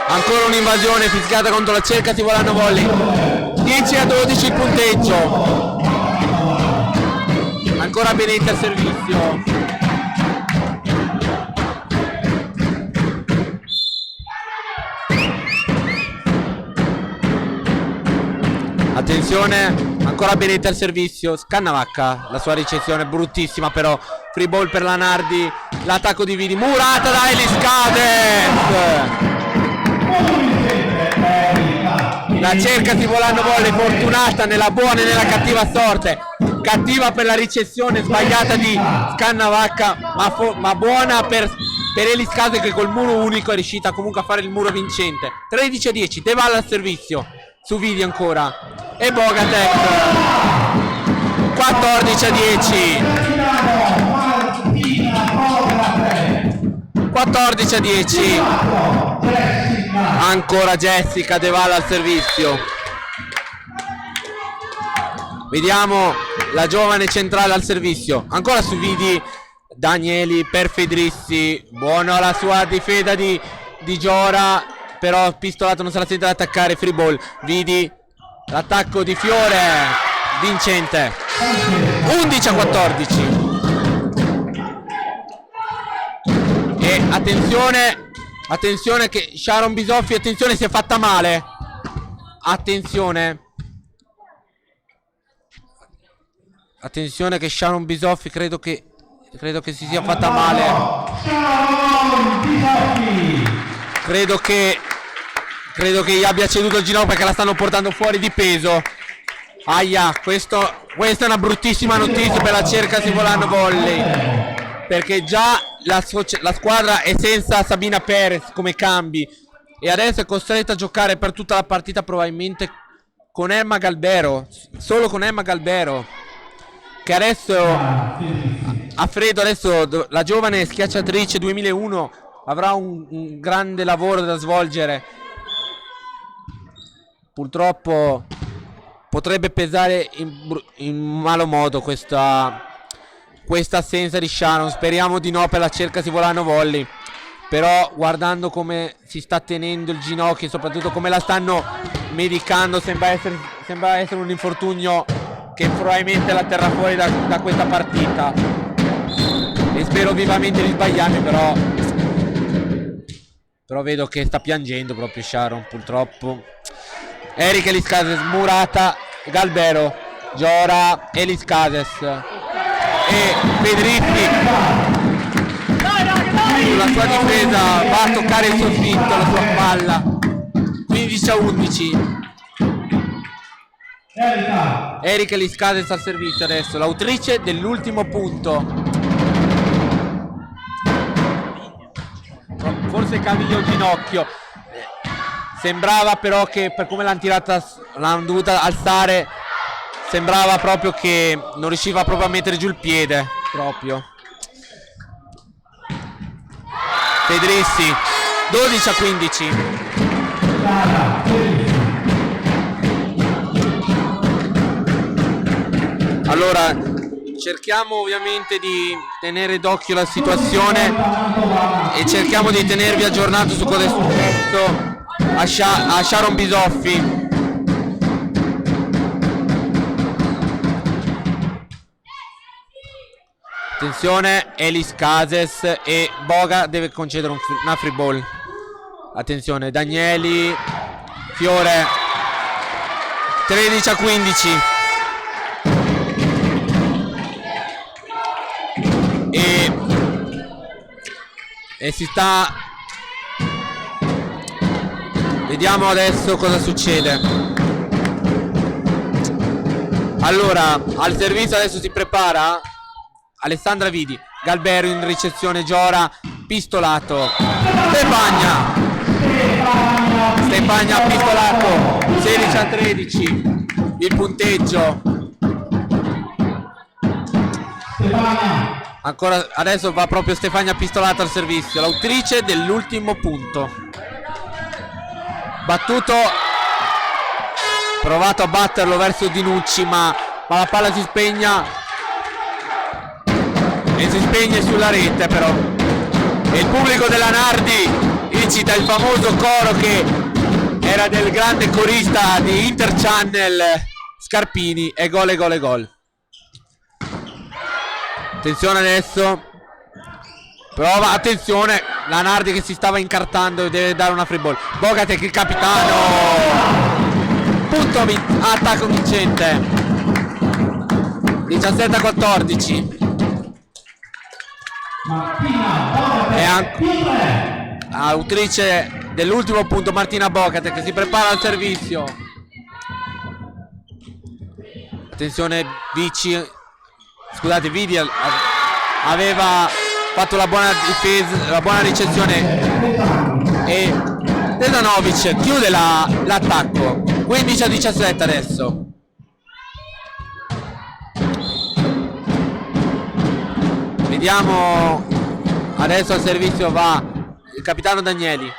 Ancora un'invasione fischiata contro la cerca Sivolano Volley. 10-12 il punteggio. Ancora Benetti al servizio. Attenzione, ancora Benetta al servizio. Scannavacca, la sua ricezione bruttissima, però free ball per la Nardi. L'attacco di Vidi, murata da Elis Cades. La cercasi volando volley, fortunata nella buona e nella cattiva sorte. Cattiva per la ricezione sbagliata di Scannavacca, ma buona per Elis Cades, che col muro unico è riuscita comunque a fare il muro vincente. 13-10, De Valle al servizio su Vidi ancora, e Bogatec. 14-10. 14-10. Ancora Jessica De Valle al servizio. Vediamo la giovane centrale al servizio. Ancora su Vidi Danieli per Fedrissi. Buona la sua difesa di Giora, però Pistolato non se la sente ad attaccare. Free ball. Vidi l'attacco di Fiore vincente. 11-14. E attenzione che Sharon Bisoffi, attenzione, si è fatta male. Attenzione che Sharon Bisoffi credo che si sia fatta male. Credo che gli abbia ceduto il ginocchio, perché la stanno portando fuori di peso. Aia, questa è una bruttissima notizia per la Cercasi Volano Volley, perché già la squadra è senza Sabina Perez come cambi, e adesso è costretta a giocare per tutta la partita probabilmente con Emma Galbero, solo con Emma Galbero, che adesso a freddo, adesso la giovane schiacciatrice 2001 avrà un grande lavoro da svolgere. Purtroppo potrebbe pesare in malo modo questa assenza di Sharon. Speriamo di no per la Cercasi Volano Volley, però guardando come si sta tenendo il ginocchio e soprattutto come la stanno medicando, sembra essere un infortunio che probabilmente la terrà fuori da questa partita, e spero vivamente di sbagliarmi, però vedo che sta piangendo proprio Sharon, purtroppo. Erika Elis Cades, murata, Galbero, Giora, Elis Cades e Pedritti sulla sua difesa va a toccare il soffitto, la sua palla. 15-11. Erika Elis Cades al servizio adesso, l'autrice dell'ultimo punto. Forse Camiglio ginocchio. Sembrava però che, per come l'hanno tirata, l'hanno dovuta alzare, sembrava proprio che non riusciva proprio a mettere giù il piede proprio. Pedrissi, 12-15. Allora cerchiamo ovviamente di tenere d'occhio la situazione e cerchiamo di tenervi aggiornato su cosa è successo a Sharon Bisoffi. Attenzione, Elis Cades, e Boga deve concedere una free ball. Attenzione, Danieli, Fiore. 13-15. E si sta... Vediamo adesso cosa succede. Allora, al servizio adesso si prepara Alessandra Vidi, Galbero in ricezione, Giora, Pistolato, Stefania Pistolato, 16-13 il punteggio. Ancora adesso va proprio Stefania Pistolato al servizio, l'autrice dell'ultimo punto. Battuto, provato a batterlo verso Dinucci, ma la palla si spegne e si spegne sulla rete però. E il pubblico della Nardi incita il famoso coro che era del grande corista di Interchannel Scarpini, e gol e gol e gol. Attenzione adesso, prova, attenzione, la Nardi che si stava incartando e deve dare una free ball. Bogatec il capitano, attacco vincente. 17-14. E autrice dell'ultimo punto Martina Bocate, che si prepara al servizio. Attenzione, Vidi aveva fatto la buona difesa, la buona ricezione, e Tesanovic chiude l'attacco. 15-17 adesso. Vediamo, adesso al servizio va il capitano Danieli,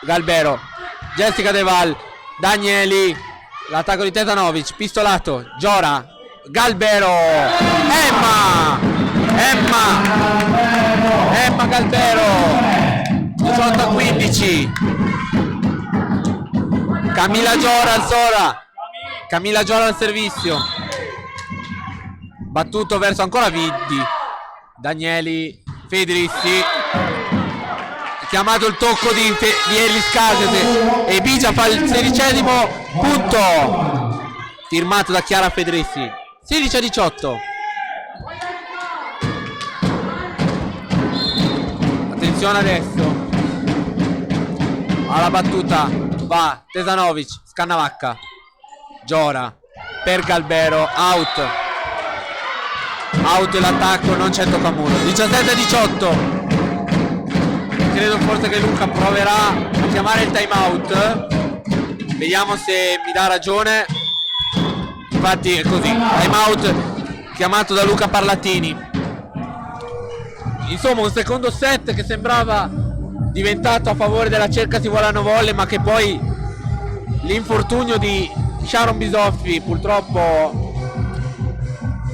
Galbero, Jessica Deval, Danieli, l'attacco di Tesanovic, pistolato, Giora, Galbero, Emma Galbero, 18-15. Camilla Giora al servizio, battuto verso ancora Viddi, Danieli, Fedrissi, chiamato il tocco di Elis Casete, e Bigia fa il 16° punto, firmato da Chiara Fedrissi. 16-18. Attenzione adesso alla battuta, va Tesanovic, Scannavacca, Giora per Galbero, out l'attacco, non c'è toccamuro. 17-18. Credo forse che Luca proverà a chiamare il time out, vediamo se mi dà ragione. Infatti è così, time out chiamato da Luca Parlatini. Insomma, un secondo set che sembrava diventato a favore della Cerca Sivolano Volley, ma che poi l'infortunio di Sharon Bisoffi purtroppo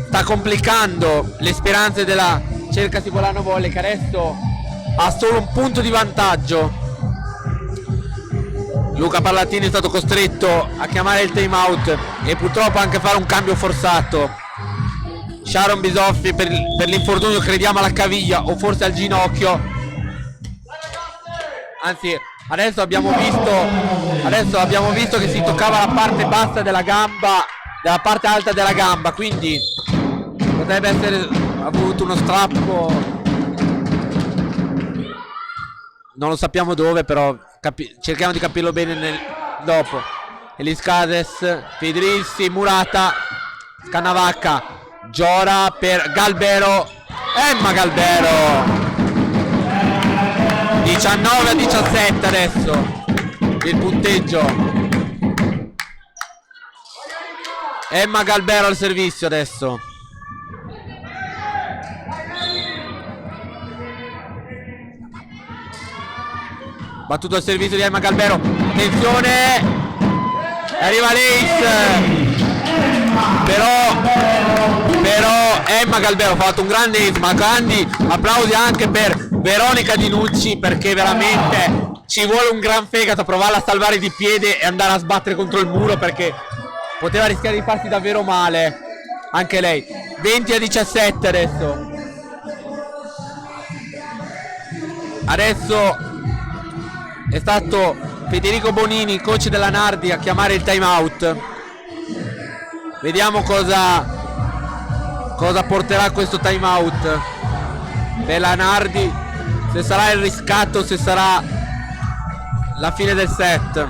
sta complicando le speranze della Cerca Sivolano Volley, che adesso ha solo un punto di vantaggio. Luca Parlatini è stato costretto a chiamare il time out e purtroppo anche fare un cambio forzato. Sharon Bisoffi per l'infortunio, crediamo, alla caviglia o forse al ginocchio. Anzi, adesso abbiamo visto che si toccava la parte bassa della gamba, della parte alta della gamba, quindi potrebbe essere avuto uno strappo, non lo sappiamo dove, però cerchiamo di capirlo bene dopo. Elis Cades, Fedrissi, Murata, Scannavacca, Giora per Galbero, Emma Galbero. 19-17 adesso il punteggio. Emma Galbero al servizio adesso. Battuto al servizio di Emma Galbero. Attenzione, arriva l'ace, però Emma Galbero ha fatto un grande ace, ma grandi applausi anche per Veronica Dinucci, perché veramente ci vuole un gran fegato a provarla a salvare di piede e andare a sbattere contro il muro, perché poteva rischiare di farsi davvero male anche lei. 20-17 adesso è stato Federico Bonini, coach della Nardi, a chiamare il time out. Vediamo cosa porterà questo time out per la Nardi, se sarà il riscatto, se sarà la fine del set.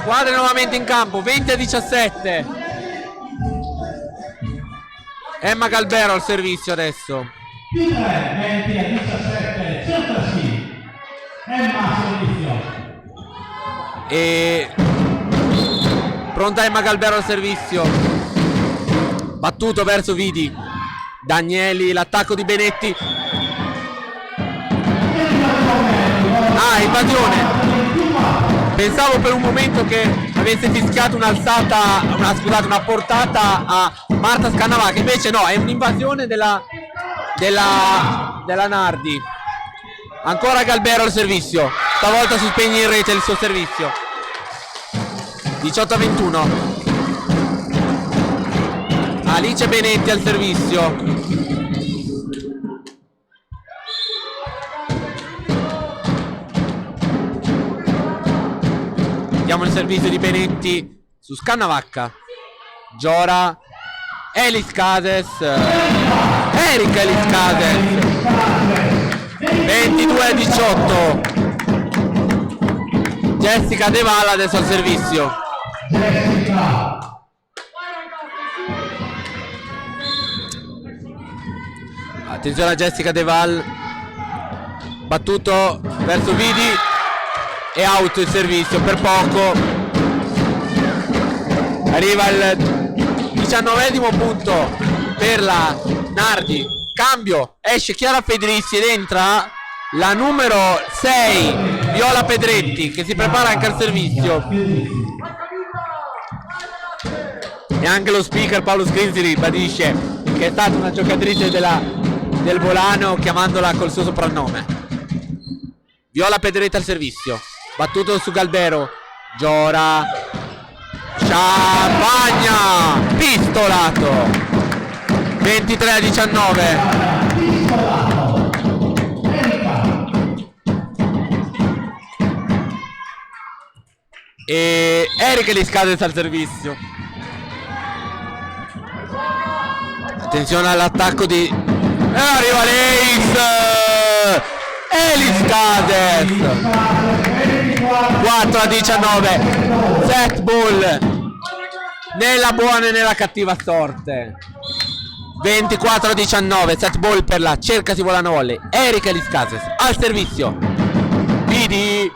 Squadre nuovamente in campo. 20-17. Emma Galbero al servizio adesso. 20-17, centrasi. Emma servizio. E pronta Emma Galbero al servizio. Battuto verso Vidi. Danieli, l'attacco di Benetti. Invasione. Pensavo per un momento che avesse fischiato una portata a Marta Scannavacca, invece no, è un'invasione della Nardi. Ancora Galbero al servizio, stavolta si spegne in rete il suo servizio. 18-21. Alice Benetti al servizio. Vediamo il servizio di Benetti su Scannavacca. Giora, Elis Cases, Eric Elis Cases, 22-18. Jessica De Val adesso al servizio. Attenzione a Jessica De Val, battuto verso Vidi e out il servizio per poco. Arriva il 19esimo punto per la Nardi. Cambio, esce Chiara Fedrizzi ed entra la numero 6 Viola Pedretti, che si prepara anche al servizio. E anche lo speaker Paolo Scrinzi ribadisce che è stata una giocatrice del Volano, chiamandola col suo soprannome. Viola Pedretti al servizio, battuto su Galbero. Giora, Champagna, pistolato. 23-19. E Erika Elis Cases al servizio. Attenzione all'attacco di... arriva l'Ace! Elis Cases! 4-19. Set ball nella buona e nella cattiva sorte. 24-19. Set ball per la Cercasi Volano Volley. Erika Elis Cases al servizio. Vidi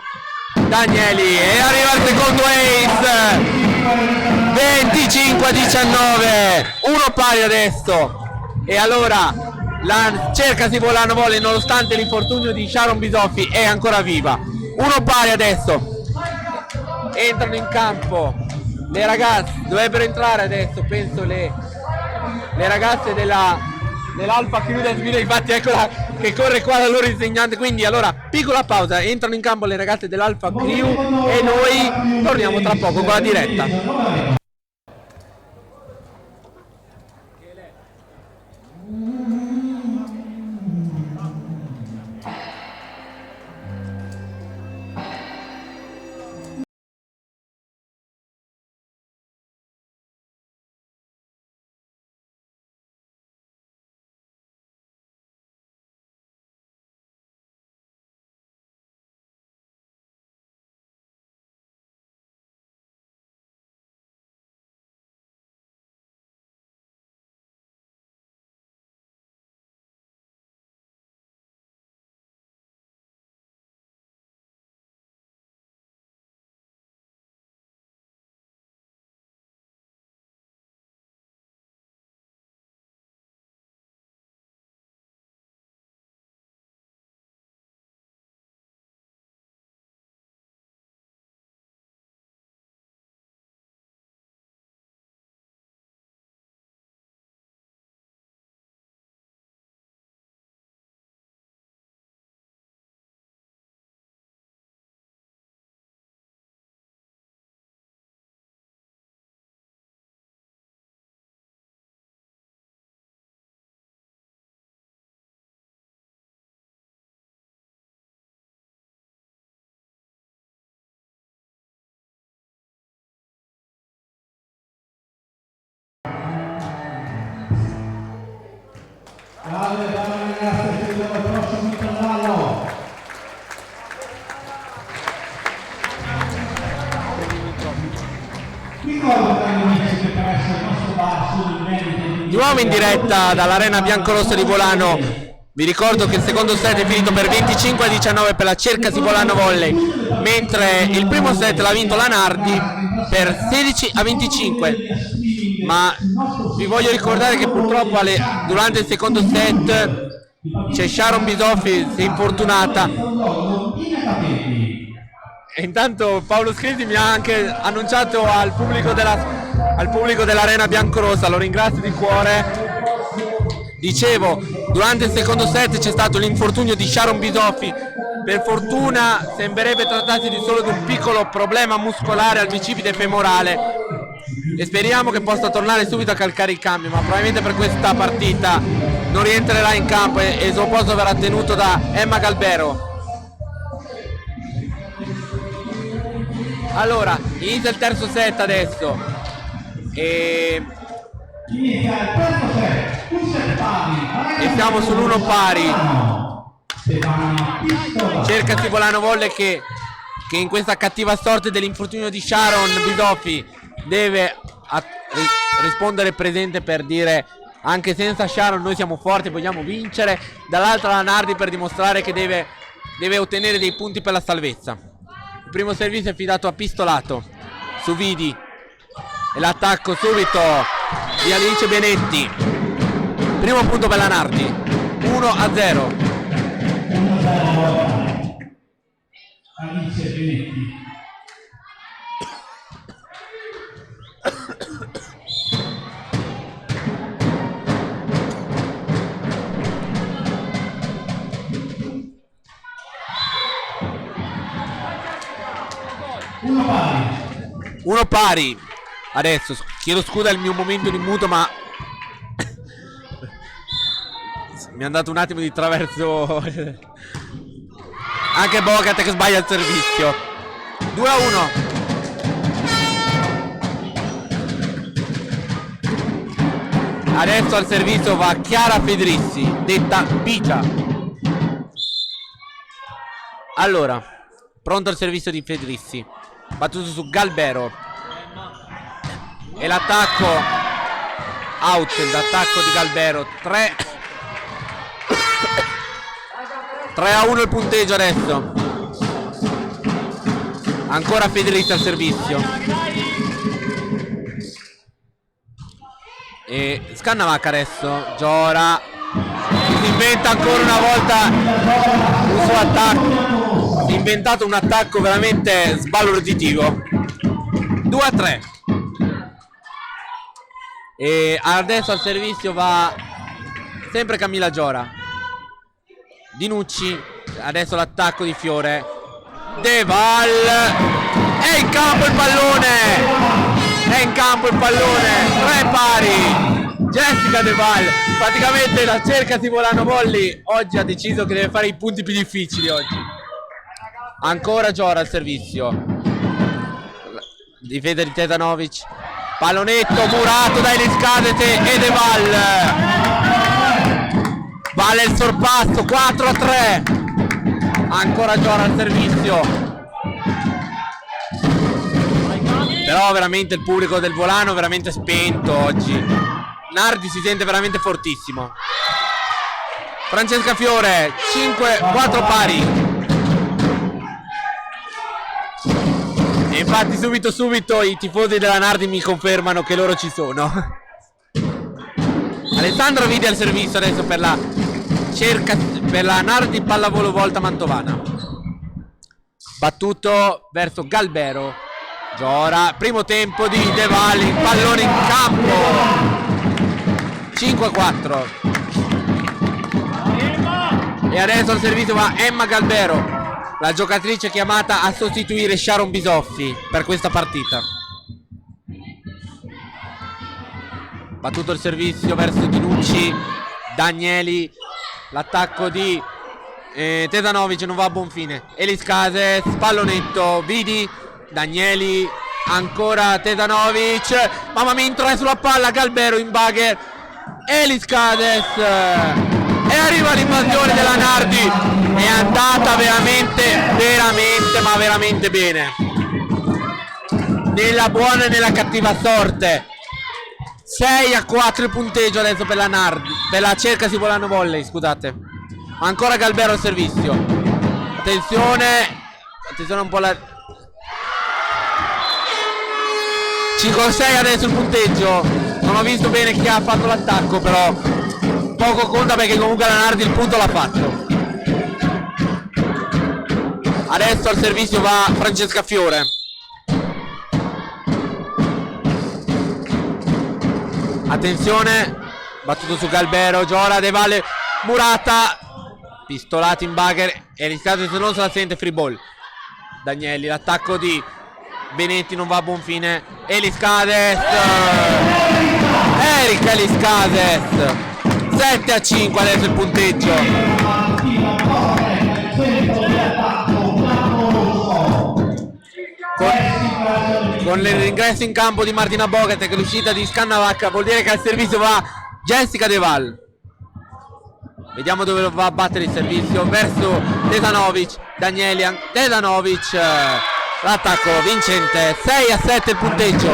Danieli e arriva il secondo ace. 25-19. Uno pari adesso. E allora la Cercasi Volano Volley, nonostante l'infortunio di Sharon Bisoffi, è ancora viva. Uno pari adesso. Entrano in campo le ragazze, dovrebbero entrare adesso, penso le ragazze dell'Alfa Crew del Smile. Infatti eccola che corre qua dal loro insegnante. Quindi allora piccola pausa, entrano in campo le ragazze dell'Alfa Crew e noi torniamo tra poco con la diretta. Brave ragazze, ci vediamo al prossimo intervallo. Ricordo all'inizio che per essere il nostro bar sono i meriti Di nuovo in diretta dall'Arena Biancorossa di Volano. Vi ricordo che il secondo set è finito per 25-19 per la Cercasi Volano Volley, mentre il primo set l'ha vinto la Nardi per 16-25. Ma vi voglio ricordare che purtroppo durante il secondo set c'è Sharon Bisoffi, si è infortunata. E intanto Paolo Scrinzi mi ha anche annunciato al pubblico dell'Arena Biancorossa, lo ringrazio di cuore. Dicevo, durante il secondo set c'è stato l'infortunio di Sharon Bisoffi. Per fortuna sembrerebbe trattarsi di solo di un piccolo problema muscolare al bicipite femorale e speriamo che possa tornare subito a calcare il cambio, ma probabilmente per questa partita non rientrerà in campo e il suo posto verrà tenuto da Emma Galbero. Allora, inizia il terzo set adesso. E Inizia il terzo set, un set pari. E siamo sull'1 pari. Stefania Pistola. Cerca Sivolano Volle che in questa cattiva sorte dell'infortunio di Sharon Bidoffi deve rispondere presente per dire: anche senza Sharon noi siamo forti e vogliamo vincere. Dall'altra la Nardi per dimostrare che deve ottenere dei punti per la salvezza. Il primo servizio è affidato a Pistolato su Vidi e l'attacco subito di Alice Benetti. Primo punto per la Nardi, 1-0. 1-0 Alice Benetti. Uno pari. Adesso chiedo scusa il mio momento di muto, ma mi è andato un attimo di traverso. Anche Bogat che sbaglia il servizio. 2-1. Adesso al servizio va Chiara Fedrizzi, detta Bicia. Allora, pronto il servizio di Fedrizzi, battuto su Galbero. E l'attacco out, l'attacco di Galbero. 3-1 il punteggio adesso. Ancora Fedrizzi al servizio. E Scannavac adesso. Giora si inventa ancora una volta un suo attacco. Si è inventato un attacco veramente sbalorditivo. 2-3. E adesso al servizio va sempre Camilla Giora. Dinucci. Adesso l'attacco di Fiore. De Val. È in campo il pallone. È in campo il pallone. 3 pari. Jessica De Val. Praticamente la cerca Sivolano Volli. Oggi ha deciso che deve fare i punti più difficili oggi. Ancora Giora al servizio. Difesa di Tetanovic. Pallonetto murato da Eliscadete e De Val. Vale il sorpasso. 4-3. Ancora Giora al servizio. Però veramente il pubblico del Volano è veramente spento oggi. Nardi si sente veramente fortissimo. Francesca Fiore. 4 pari. E infatti subito i tifosi della Nardi mi confermano che loro ci sono. Alessandro Vidi al servizio adesso per la Nardi pallavolo volta mantovana. Battuto verso Galbero. Giora, primo tempo di De Valli, pallone in campo. 5-4. E adesso al servizio va Emma Galbero, la giocatrice chiamata a sostituire Sharon Bisoffi per questa partita. Battuto il servizio verso Dinucci. Danieli. L'attacco di Tetanovic non va a buon fine. Eliscades, pallonetto, Vidi, Danieli, ancora Tetanovic. Mamma mia, intrae sulla palla, Galbero in bagger. Eliscades. E arriva l'invasione della Nardi. È andata veramente bene. Nella buona e nella cattiva sorte. 6-4 il punteggio adesso per la Nardi, per la cerca Sivolano Volley, scusate. Ancora Galbero al servizio. Attenzione un po' la 5-6 adesso il punteggio. Non ho visto bene chi ha fatto l'attacco, però poco conta perché comunque la Nardi il punto l'ha fatto. Adesso al servizio va Francesca Fiore. Attenzione, battuto su Galbero, Giora, De Valle, Murata, pistolato in bagger e riscato se non se la sente, free ball. Danieli, l'attacco di Benetti non va a buon fine. Eliscades, Erika Eliscades. 7-5 adesso il punteggio. Con con l'ingresso in campo di Martina Bogatek e l'uscita di Scannavacca, vuol dire che al servizio va Jessica De Val. Vediamo dove va a battere il servizio, verso Tesanovic, Danielian, Tesanovic, l'attacco vincente, 6-7 il punteggio.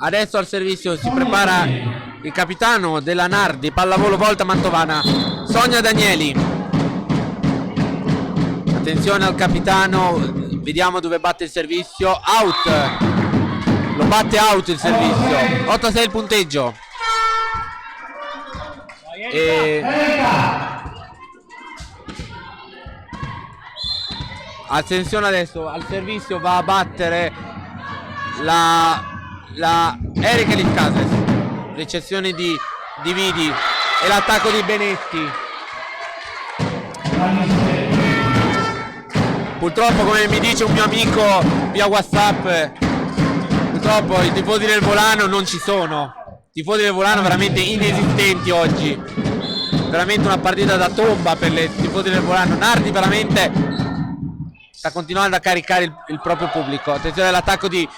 Adesso al servizio si prepara il capitano della Nardi, pallavolo volta Mantovana, Sonia Danieli. Attenzione al capitano, vediamo dove batte il servizio, out, lo batte out il servizio, 8-6 il punteggio. E attenzione adesso, al servizio va a battere la Erika Liscases, ricezione di Vidi e l'attacco di Benetti. Purtroppo, come mi dice un mio amico via WhatsApp, purtroppo i tifosi del Volano non ci sono. I tifosi del Volano veramente inesistenti oggi. Veramente una partita da tomba per i tifosi del Volano. Nardi veramente sta continuando a caricare il proprio pubblico. Attenzione all'attacco di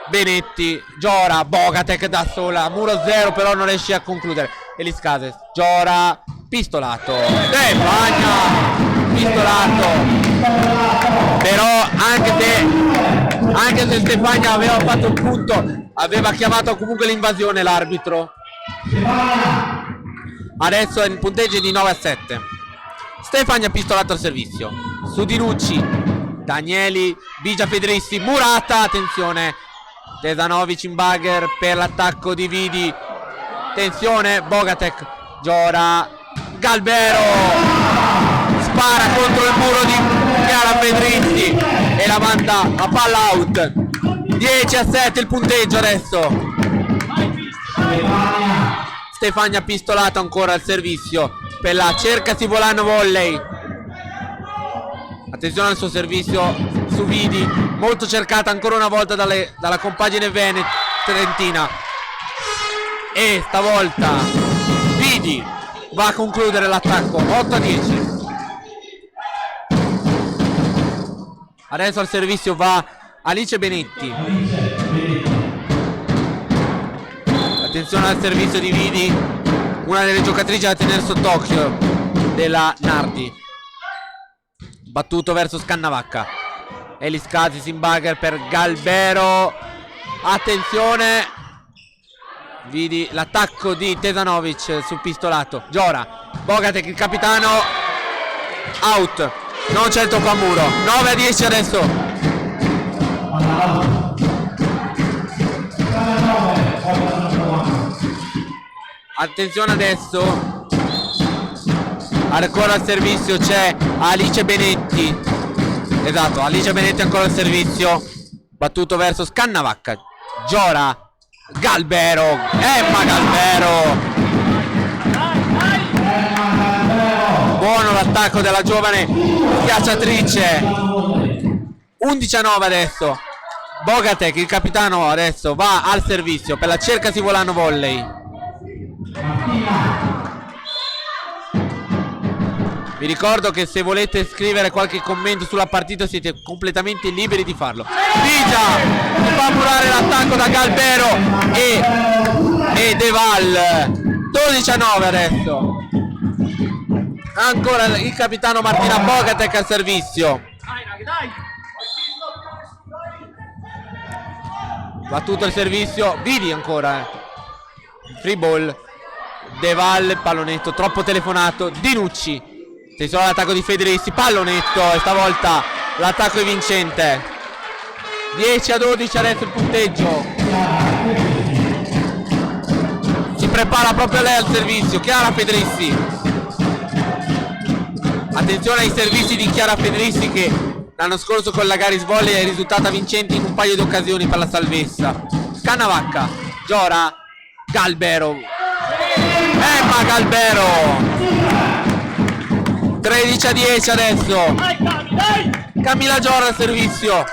Benetti, Giora, Bogatek da sola, muro 0 però non riesce a concludere. Eliscases, Giora, pistolato, Stefania, pistolato. Però anche se Stefania aveva fatto un punto, aveva chiamato comunque l'invasione l'arbitro. Adesso il punteggio è di 9-7. Stefania pistolato al servizio, su Dinucci, Danieli, Bigia Fedrissi, Murata, attenzione, Tesanovic in bagger per l'attacco di Vidi, attenzione, Bogatek, Giora, Galbero, spara contro il muro di Chiara Fedrissi e la manda a palla out. 10-7 il punteggio adesso. Stefania pistolato ancora al servizio per la Cercasi Volano Volley. Attenzione al suo servizio su Vidi, molto cercata ancora una volta dalla compagine trentina. E stavolta Vidi va a concludere l'attacco, 8-10. Adesso al servizio va Alice Benetti. Attenzione al servizio di Vidi, una delle giocatrici da tenere sott'occhio della Nardi. Battuto verso Scannavacca. Eliscasis in bagger per Galbero. Attenzione, Vidi l'attacco di Tesanovic sul pistolato. Giora, Bogatek il capitano, out, non c'è il tocco a muro. 9-10 adesso. Attenzione adesso, ancora al servizio c'è Alice Benetti. Esatto, Alice Benetti ancora al servizio, battuto verso Scannavacca. Giora, Galbero, Emma Galbero. Buono l'attacco della giovane schiacciatrice. 11-9 adesso. Bogatek, il capitano, adesso va al servizio per la Cercasi Volano Volley. Vi ricordo che se volete scrivere qualche commento sulla partita siete completamente liberi di farlo. Bigia si fa murare l'attacco da Galbero e De Val. 12-9 adesso. Ancora il capitano Martina Bogatek al servizio. Battuto il servizio, Vidi ancora. Free ball. De Val, pallonetto troppo telefonato. Dinucci, attenzione all'attacco di Federici, pallonetto e stavolta l'attacco è vincente. 10-12 adesso il punteggio. Si prepara proprio lei al servizio, Chiara Federici. Attenzione ai servizi di Chiara Federici che l'anno scorso con la Garis Volley è risultata vincente in un paio di occasioni per la salvezza. Scannavacca, Giora, Galbero, Emma Galbero. 13-10 adesso. Camilla Giora al servizio.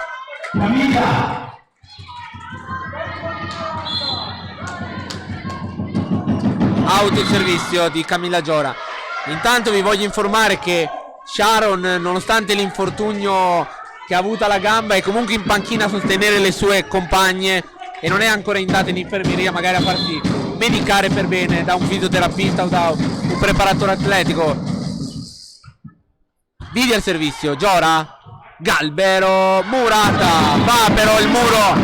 Out il servizio di Camilla Giora. Intanto vi voglio informare che Sharon, nonostante l'infortunio che ha avuto alla gamba, è comunque in panchina a sostenere le sue compagne e non è ancora andata in infermeria magari a farsi medicare per bene da un fisioterapista o da un preparatore atletico. Vidi al servizio, Giora, Galbero, Murata, va però il muro,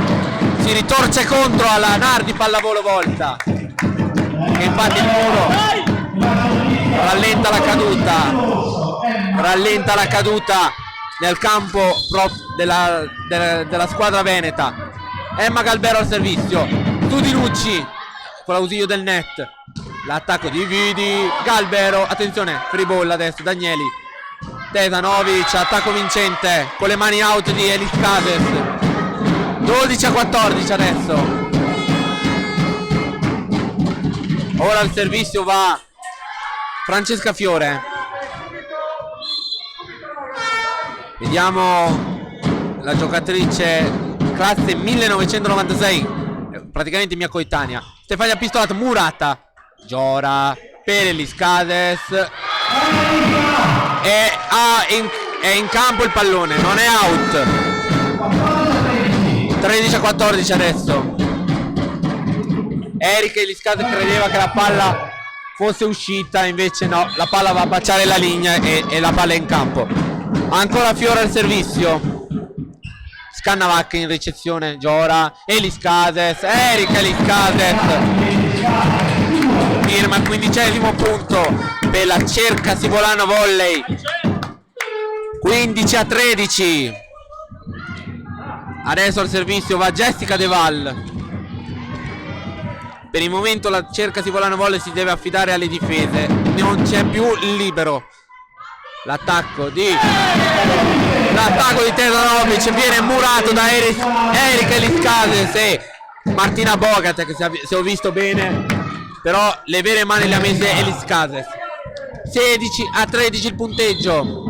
si ritorce contro alla Nardi, pallavolo volta, che infatti il muro rallenta la caduta nel campo della squadra veneta. Emma Galbero al servizio, Tudinucci con l'ausilio del net, l'attacco di Vidi, Galbero, attenzione, free ball adesso, Danieli, Tesanovic, attacco vincente con le mani out di Elis Cases, 12-14 adesso. Ora al servizio va Francesca Fiore. Vediamo la giocatrice classe 1996, praticamente mia coetanea, Stefania Pistolato, Murata, Giora per Elis Cases, è in campo il pallone, non è out. 13-14 adesso. Erika Elis Cases credeva che la palla fosse uscita, invece no, la palla va a baciare la linea e la palla è in campo. Ancora Fiore al servizio, Scannavacca in ricezione, Giora, Elis Cases, Erika Elis Cases firma il 15° punto per la Cerca Sivolano Volley, 15-13. Adesso al servizio va Jessica De Val. Per il momento la Cerca Sivolano Volley si deve affidare alle difese, non c'è più il libero. L'attacco di Tesanovic viene murato da Erika Elis Cases e Martina Bogat, che se ho visto bene, però le vere mani le ha messe Elis Cases. 16-13 il punteggio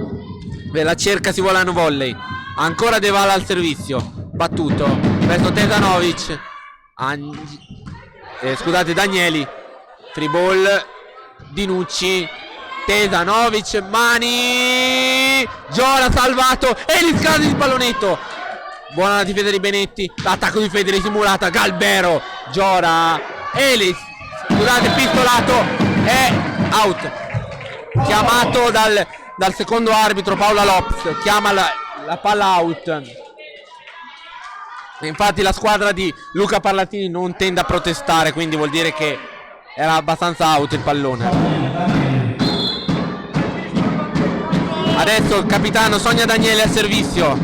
per la Cerca Sivolano Volley. Ancora De Val al servizio, battuto verso Tesanovic, scusate, Danieli, free ball, Dinucci, Tesanovic, mani, Giora salvato, Elis Cases il pallonetto, buona la difesa di Benetti, l'attacco di Fedeli simulata, Galbero, Giora, Elis, scusate, Pistolato, è out, chiamato dal secondo arbitro Paola Lopez, chiama la palla out. Infatti la squadra di Luca Parlatini non tende a protestare, quindi vuol dire che era abbastanza out il pallone. Adesso il capitano Sonia Daniele al servizio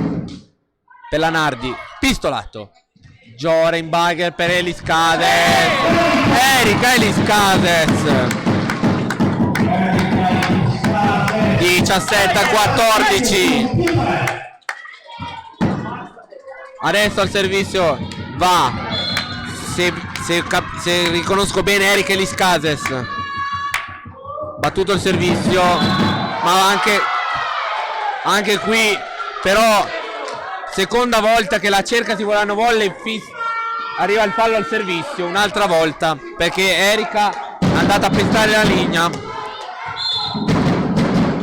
per la Nardi, Pistolato, Giora in bagger per Elis Cases, Erika Elis Cases, 17-14. Adesso al servizio va, se riconosco bene, Erika Elis Cases, battuto il servizio, ma anche qui però seconda volta che la Cerca Sivolano Volley arriva il fallo al servizio, un'altra volta, perché Erika è andata a pestare la linea.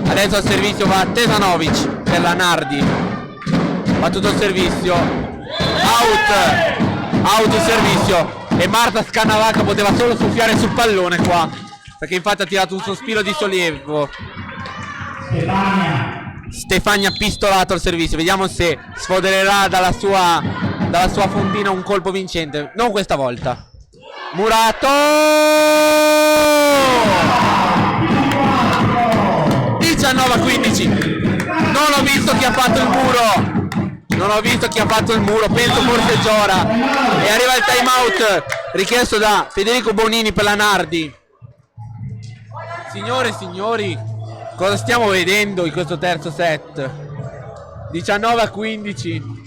Adesso al servizio va Tesanovic per la Nardi, battuto il servizio, out il servizio, e Marta Scannavacca poteva solo soffiare sul pallone qua, perché infatti ha tirato un sospiro di sollievo. Stefania Pistolato al servizio, vediamo se sfodererà dalla sua fondina un colpo vincente. Non questa volta. Murato, 19-15. Non ho visto chi ha fatto il muro, penso forse Giora, e arriva il time out richiesto da Federico Bonini per la Nardi. Signore e signori, cosa stiamo vedendo in questo terzo set? 19-15.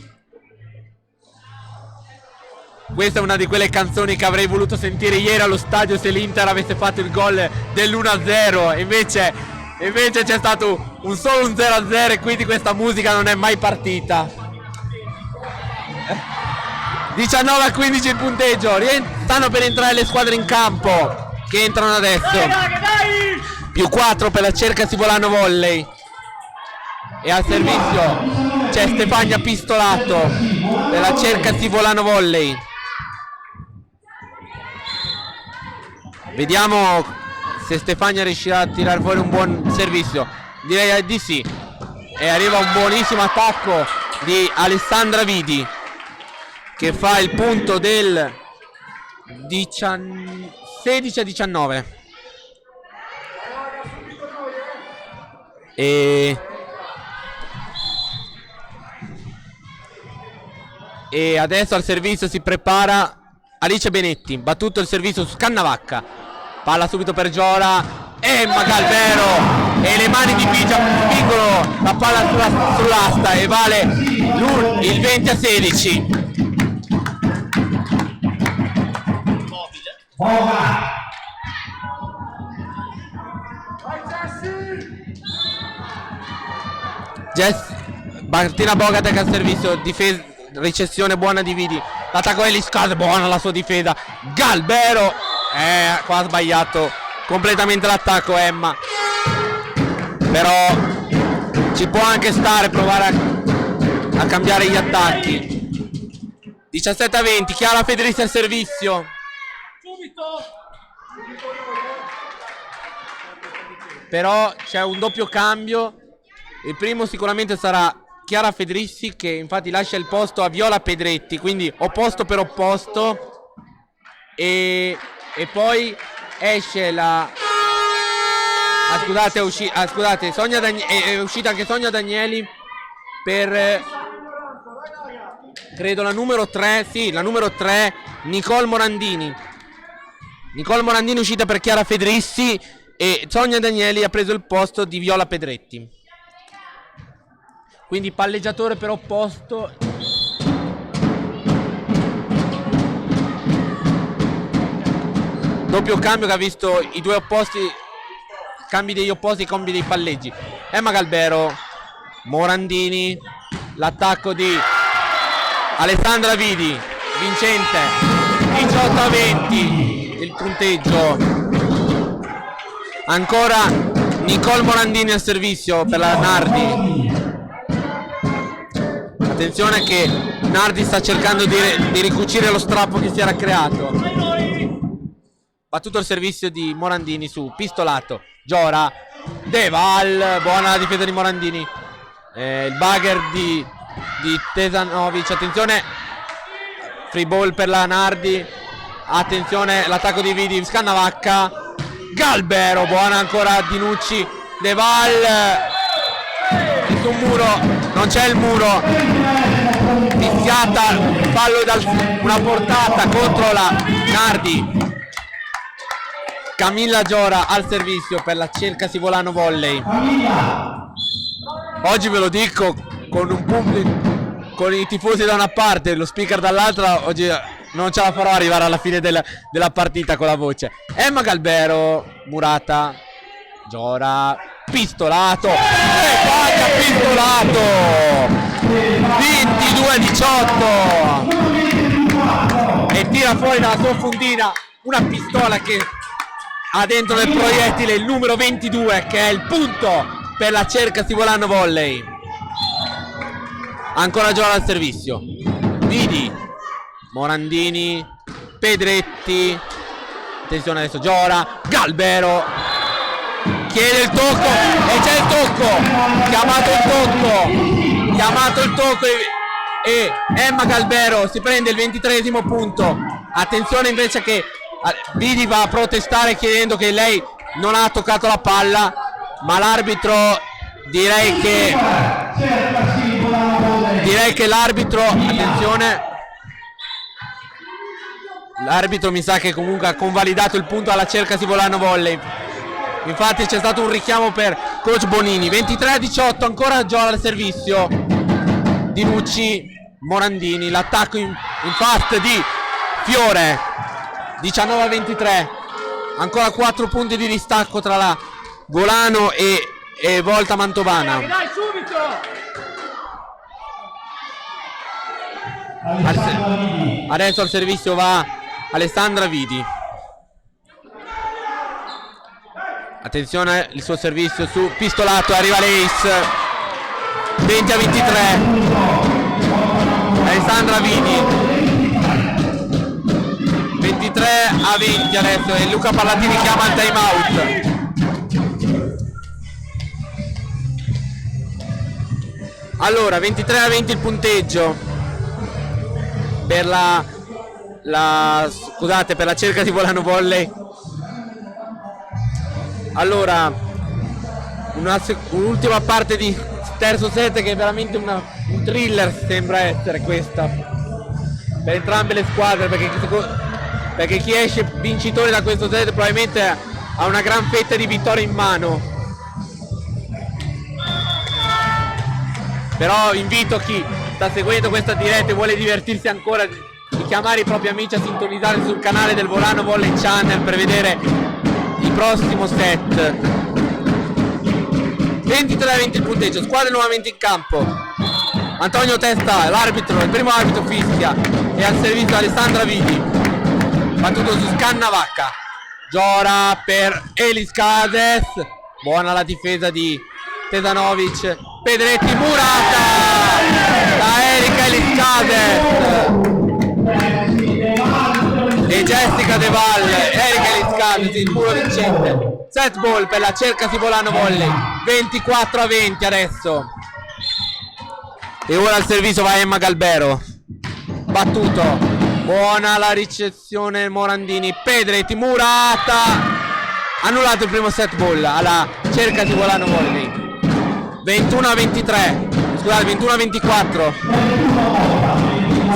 Questa è una di quelle canzoni che avrei voluto sentire ieri allo stadio se l'Inter avesse fatto il gol dell'1-0. Invece c'è stato solo un 0-0 e quindi questa musica non è mai partita. 19-15 il punteggio. Stanno per entrare le squadre in campo, che entrano adesso. +4 per la Cerca Sivolano Volley, E al servizio c'è Stefania Pistolato della Cercasi Volano Volley. Vediamo se Stefania riuscirà a tirare fuori un buon servizio. Direi di sì. E arriva un buonissimo attacco di Alessandra Vidi, che fa il punto del 16-19. E adesso al servizio si prepara Alice Benetti. Battuto il servizio su Cannavacca. Palla subito per Giora. Emma Galvero. E le mani di Pigia spingono la palla sull'asta e vale il 20-16. Martina Bogatek al servizio, difesa, ricezione buona di Vidi. L'attacco è Liscard, buona la sua difesa. Galbero, qua ha sbagliato completamente l'attacco Emma. Però ci può anche stare provare a cambiare gli attacchi. 17-20, Chiara Federici al servizio. Però c'è un doppio cambio. Il primo sicuramente sarà Chiara Federici, che infatti lascia il posto a Viola Pedretti, quindi opposto per opposto. E poi esce la... scusate, è uscita anche Sonia Danieli per... credo la numero 3, sì, la numero 3, Nicole Morandini. Nicole Morandini è uscita per Chiara Federici e Sonia Danieli ha preso il posto di Viola Pedretti. Quindi palleggiatore per opposto. Doppio cambio che ha visto i due opposti, cambi degli opposti, cambi dei palleggi. Emma Galbero, Morandini, l'attacco di Alessandra Vidi, vincente, 18-20 il punteggio. Ancora Nicole Morandini al servizio per la Nardi. Attenzione che Nardi sta cercando di ricucire lo strappo che si era creato. Battuto il servizio di Morandini su Pistolato. Giora, Deval, buona la difesa di Morandini. Il bugger di Tesanovic. Attenzione, free ball per la Nardi. Attenzione l'attacco di Vidi, Scannavacca. Galbero, buona ancora Dinucci. Deval su un muro, non c'è il muro. Fischiata, fallo una portata contro la Nardi. Camilla Giora al servizio per la Cercasi Volano Volley. Oggi ve lo dico con un pubblico, con i tifosi da una parte e lo speaker dall'altra, oggi non ce la farò arrivare alla fine della partita con la voce. Emma Galbero, Murata, Giora, Pistolato, e paglia Pistolato, 22-18, e tira fuori dalla sua fundina una pistola che ha dentro nel proiettile il numero 22, che è il punto per la Cercasi Volano Volley. Ancora Giora al servizio, Vidi, Morandini, Pedretti, attenzione adesso Giora, Galbero, chiede il tocco e c'è il tocco, chiamato il tocco e Emma Galbero si prende il 23esimo punto. Attenzione invece che Vidi va a protestare chiedendo che lei non ha toccato la palla, ma l'arbitro direi che l'arbitro, attenzione, l'arbitro mi sa che comunque ha convalidato il punto alla Cercasi Volano Volley. Infatti c'è stato un richiamo per coach Bonini. 23-18, ancora Giora al servizio, Dinucci, Morandini, l'attacco in fast di Fiore, 19-23, ancora 4 punti di distacco tra la Volano e Volta Mantovana. Adesso al servizio va Alessandra Vidi. Attenzione il suo servizio su Pistolato, arriva l'Ace, 20-23. Alessandra Vidi. 23-20 adesso e Luca Pallatini chiama il time out. Allora, 23-20 il punteggio per scusate, per la Cerca di Volano Volley. Allora, un'ultima parte di terzo set che è veramente un thriller, sembra essere questa per entrambe le squadre, perché chi esce vincitore da questo set probabilmente ha una gran fetta di vittoria in mano. Però invito chi sta seguendo questa diretta e vuole divertirsi ancora di chiamare i propri amici a sintonizzare sul canale del Volano Volley Channel per vedere il prossimo set. 23-20 il punteggio, squadre nuovamente in campo. Antonio Testa, l'arbitro, il primo arbitro fischia, e al servizio Alessandra Vidi. Battuto su Scannavacca. Giora per Elis Cades. Buona la difesa di Tesanovic. Pedretti, murata da Erika Elis Cades e Jessica De Valle. Erika Elis Cades, il muro vincente. Set ball per la Cercasi Volano Volley. 24-20 adesso. E ora al servizio va Emma Galbero. Battuto. Buona la ricezione Morandini. Pedretti, murata. Annullato il primo set ball alla Cercasi Volano Volley. 21-23. Scusate, 21-24.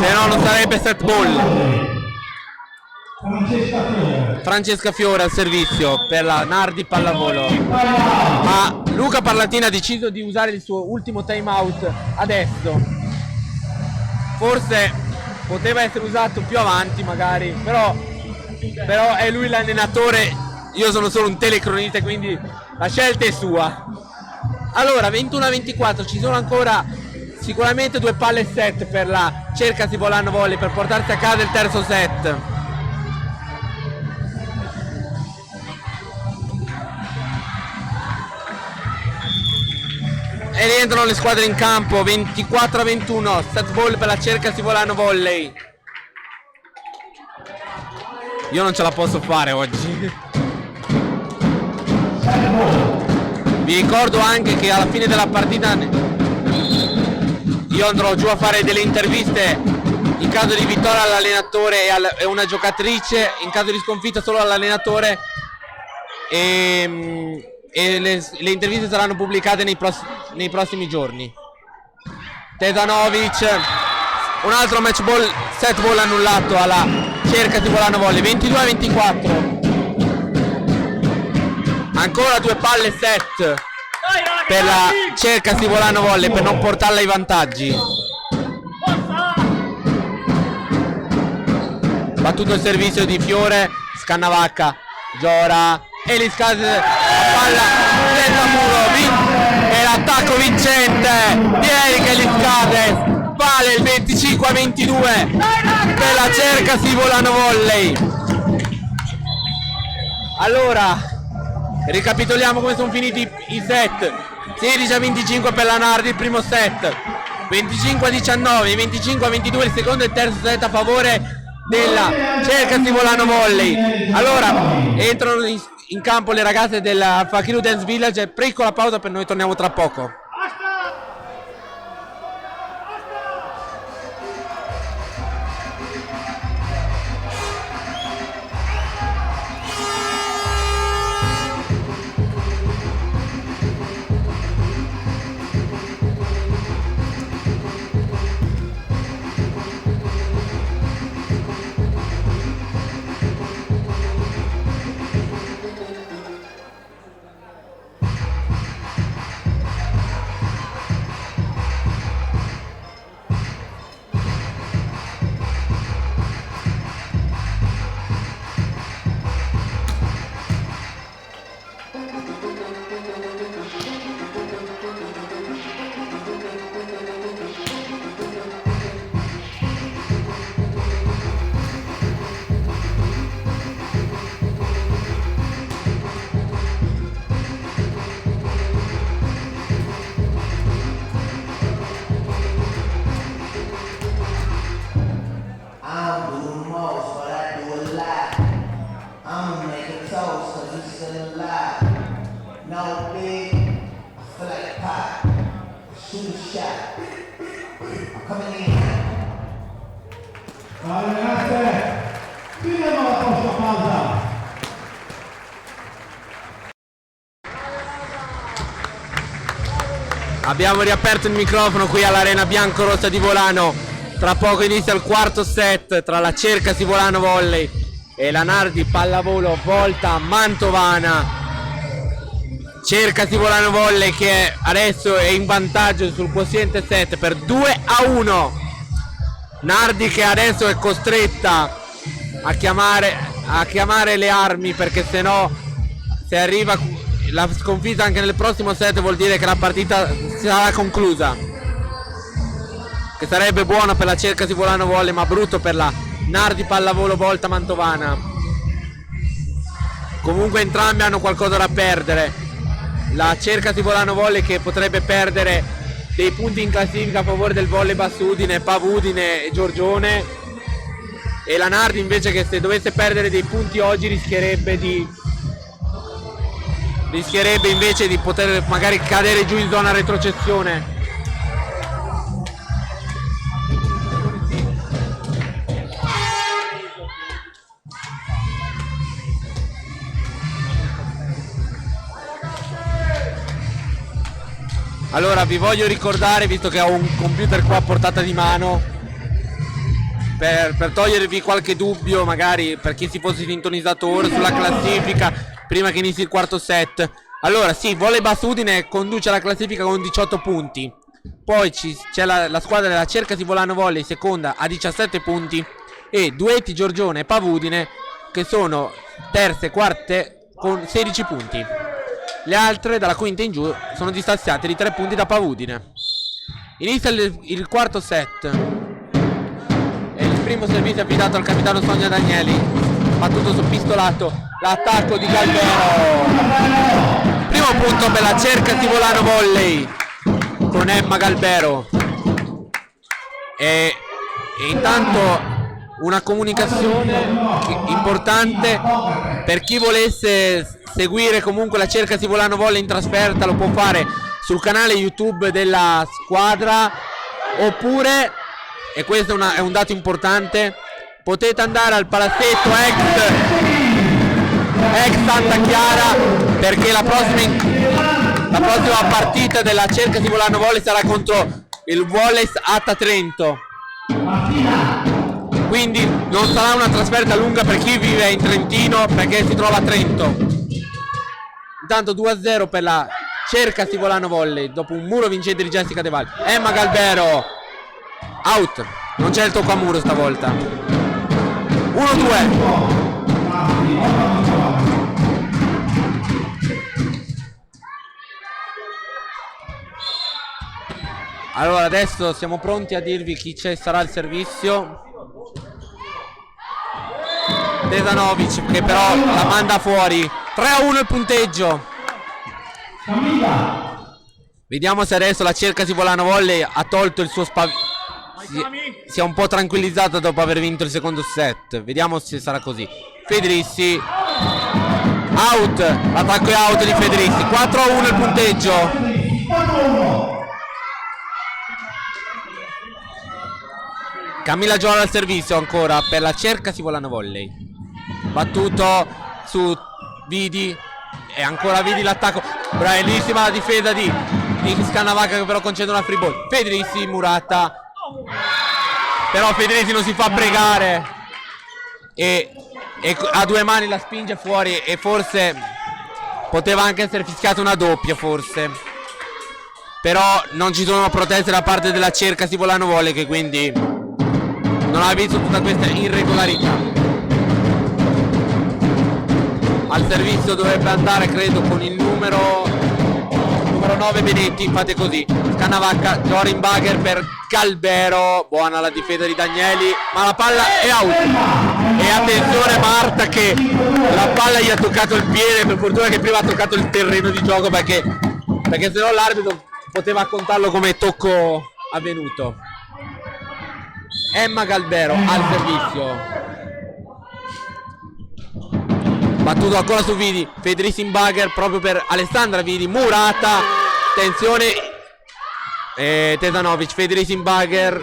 Se no non sarebbe set ball. Francesca Fiore al servizio per la Nardi Pallavolo, ma Luca Pallatini ha deciso di usare il suo ultimo time out adesso. Forse poteva essere usato più avanti magari, però è lui l'allenatore, io sono solo un telecronista, quindi la scelta è sua. Allora, 21-24, ci sono ancora sicuramente 2 palle set per la Cercasi Volano Volley per portarsi a casa il terzo set. E rientrano le squadre in campo. 24-21, set ball per la Cercasi Volano Volley. Io non ce la posso fare oggi. Vi ricordo anche che alla fine della partita io andrò giù a fare delle interviste in caso di vittoria all'allenatore e una giocatrice, in caso di sconfitta solo all'allenatore, e le interviste saranno pubblicate nei prossimi giorni. Tesanovic, un altro match ball, set ball annullato alla Cercasi Volano Volley. 22-24, ancora 2 palle set per la Cercasi Volano Volley per non portarla ai vantaggi. Battuto il servizio di Fiore, Scannavacca, Giora, Elis Cades, palla senza muro, e l'attacco vincente di Erika Elis Cades, vale il 25-22 per la Cercasi Volano Volley. Allora, ricapitoliamo come sono finiti i set. 16-25 per la Nardi il primo set, 25-19, 25-22 il secondo e il terzo set a favore della Cercasi Volano Volley. Allora, entrano in campo le ragazze della Fakiru Dance Village. Piccola pausa per noi, torniamo tra poco. Abbiamo riaperto il microfono qui all'Arena Biancorossa di Volano. Tra poco inizia il quarto set tra la Cercasi Volano Volley e la Nardi Pallavolo Volta Mantovana. Cercasi Volano Volley che adesso è in vantaggio sul quoziente set per 2-1. Nardi che adesso è costretta a chiamare le armi, perché se arriva la sconfitta anche nel prossimo set vuol dire che la partita sarà conclusa, che sarebbe buono per la Cercasi Volano Volley ma brutto per la Nardi Pallavolo Volta Mantovana. Comunque entrambi hanno qualcosa da perdere. La Cercasi Volano Volley che potrebbe perdere dei punti in classifica a favore del Volley Bassudine, Pavudine e Giorgione, e la Nardi invece che se dovesse perdere dei punti oggi rischierebbe invece di poter magari cadere giù in zona retrocessione. Allora vi voglio ricordare, visto che ho un computer qua a portata di mano, per togliervi qualche dubbio magari per chi si fosse sintonizzato ora sulla classifica prima che inizi il quarto set. Allora sì, Volley Bassudine conduce la classifica con 18 punti, poi c'è la squadra della Cercasi Volano Volley seconda a 17 punti e Duetti Giorgione e Pavudine che sono terze e quarte con 16 punti. Le altre dalla quinta in giù sono distanziate di 3 punti da Pavudine. Inizia il quarto set e il primo servizio affidato al capitano Sonia Danieli, battuto sul pistolato, l'attacco di Galbero. Primo punto per la Cercasi Volano Volley con Emma Galbero. E intanto una comunicazione importante per chi volesse seguire comunque la Cercasi Volano Volley in trasferta, lo può fare sul canale YouTube della squadra, oppure, e questo è un dato importante, potete andare al palazzetto ex Santa Chiara, perché la prossima partita della Cercasi Volano Volley sarà contro il Volley Atta Trento, quindi non sarà una trasferta lunga per chi vive in Trentino, perché si trova a Trento. Intanto 2-0 per la Cercasi Volano Volley dopo un muro vincente di Jessica De Valle. Emma Galbero out, non c'è il tocco a muro stavolta. 1-2. Allora adesso siamo pronti a dirvi chi sarà il servizio. Tesanovic che però la manda fuori. 3-1 il punteggio. Vediamo se adesso la Cercasi Volano Volley ha tolto il suo si è un po' tranquillizzata dopo aver vinto il secondo set. Vediamo se sarà così. Fedrissi out, l'attacco è out di Fedrissi. 4-1 il punteggio. Camilla Giola al servizio ancora per la Cercasi Volano Volley. Battuto su Vidi e ancora Vidi l'attacco. Bravissima la difesa di Scannavacca che però concede una free ball. Fedrissi murata, però Fedrissi non si fa pregare e a due mani la spinge fuori, e forse poteva anche essere fischiata una doppia forse, però non ci sono proteste da parte della Cercasi Volano Volley, che quindi non ha visto tutta questa irregolarità. Al servizio dovrebbe andare credo con il numero 9 Benetti. Fate così, Scannavacca, Jorin Bagher per Galbero, buona la difesa di Danieli, ma la palla è out. E attenzione Marta che la palla gli ha toccato il piede, per fortuna che prima ha toccato il terreno di gioco, perché sennò l'arbitro poteva contarlo come tocco avvenuto. Emma Galbero al servizio, battuto ancora su Vidi, Fedrissi in Bagher proprio per Alessandra Vidi, murata, attenzione, Tesanovic, Fedrissi in Bagher,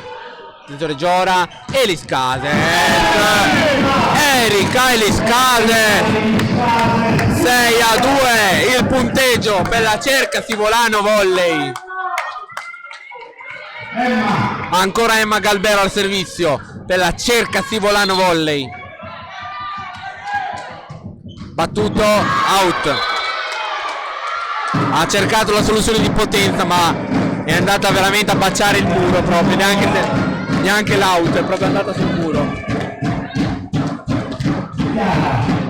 attenzione Giora, Eliscase, Erika Eliscase, 6-2 il punteggio per la Cercasi Volano Volley. Ancora Emma Galbero al servizio per la Cerca Sivolano Volley. Battuto, out. Ha cercato la soluzione di potenza, ma è andata veramente a baciare il muro proprio, neanche l'out, è proprio andata sul muro.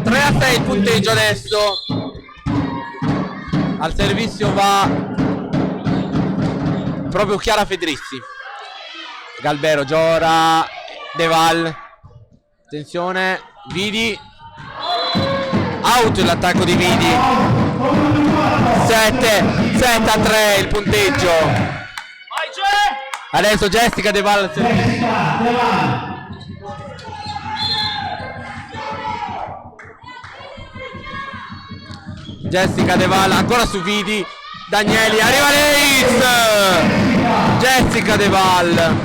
3-6 il punteggio adesso. Al servizio va proprio Chiara Fedrizzi. Galbero, Giora, Deval. Attenzione, Vidi. Out l'attacco di Vidi. 7-3 il punteggio. Adesso Jessica Deval al servizio. Jessica Deval ancora su Vidi. Danieli, arriva l'ace. Jessica Deval.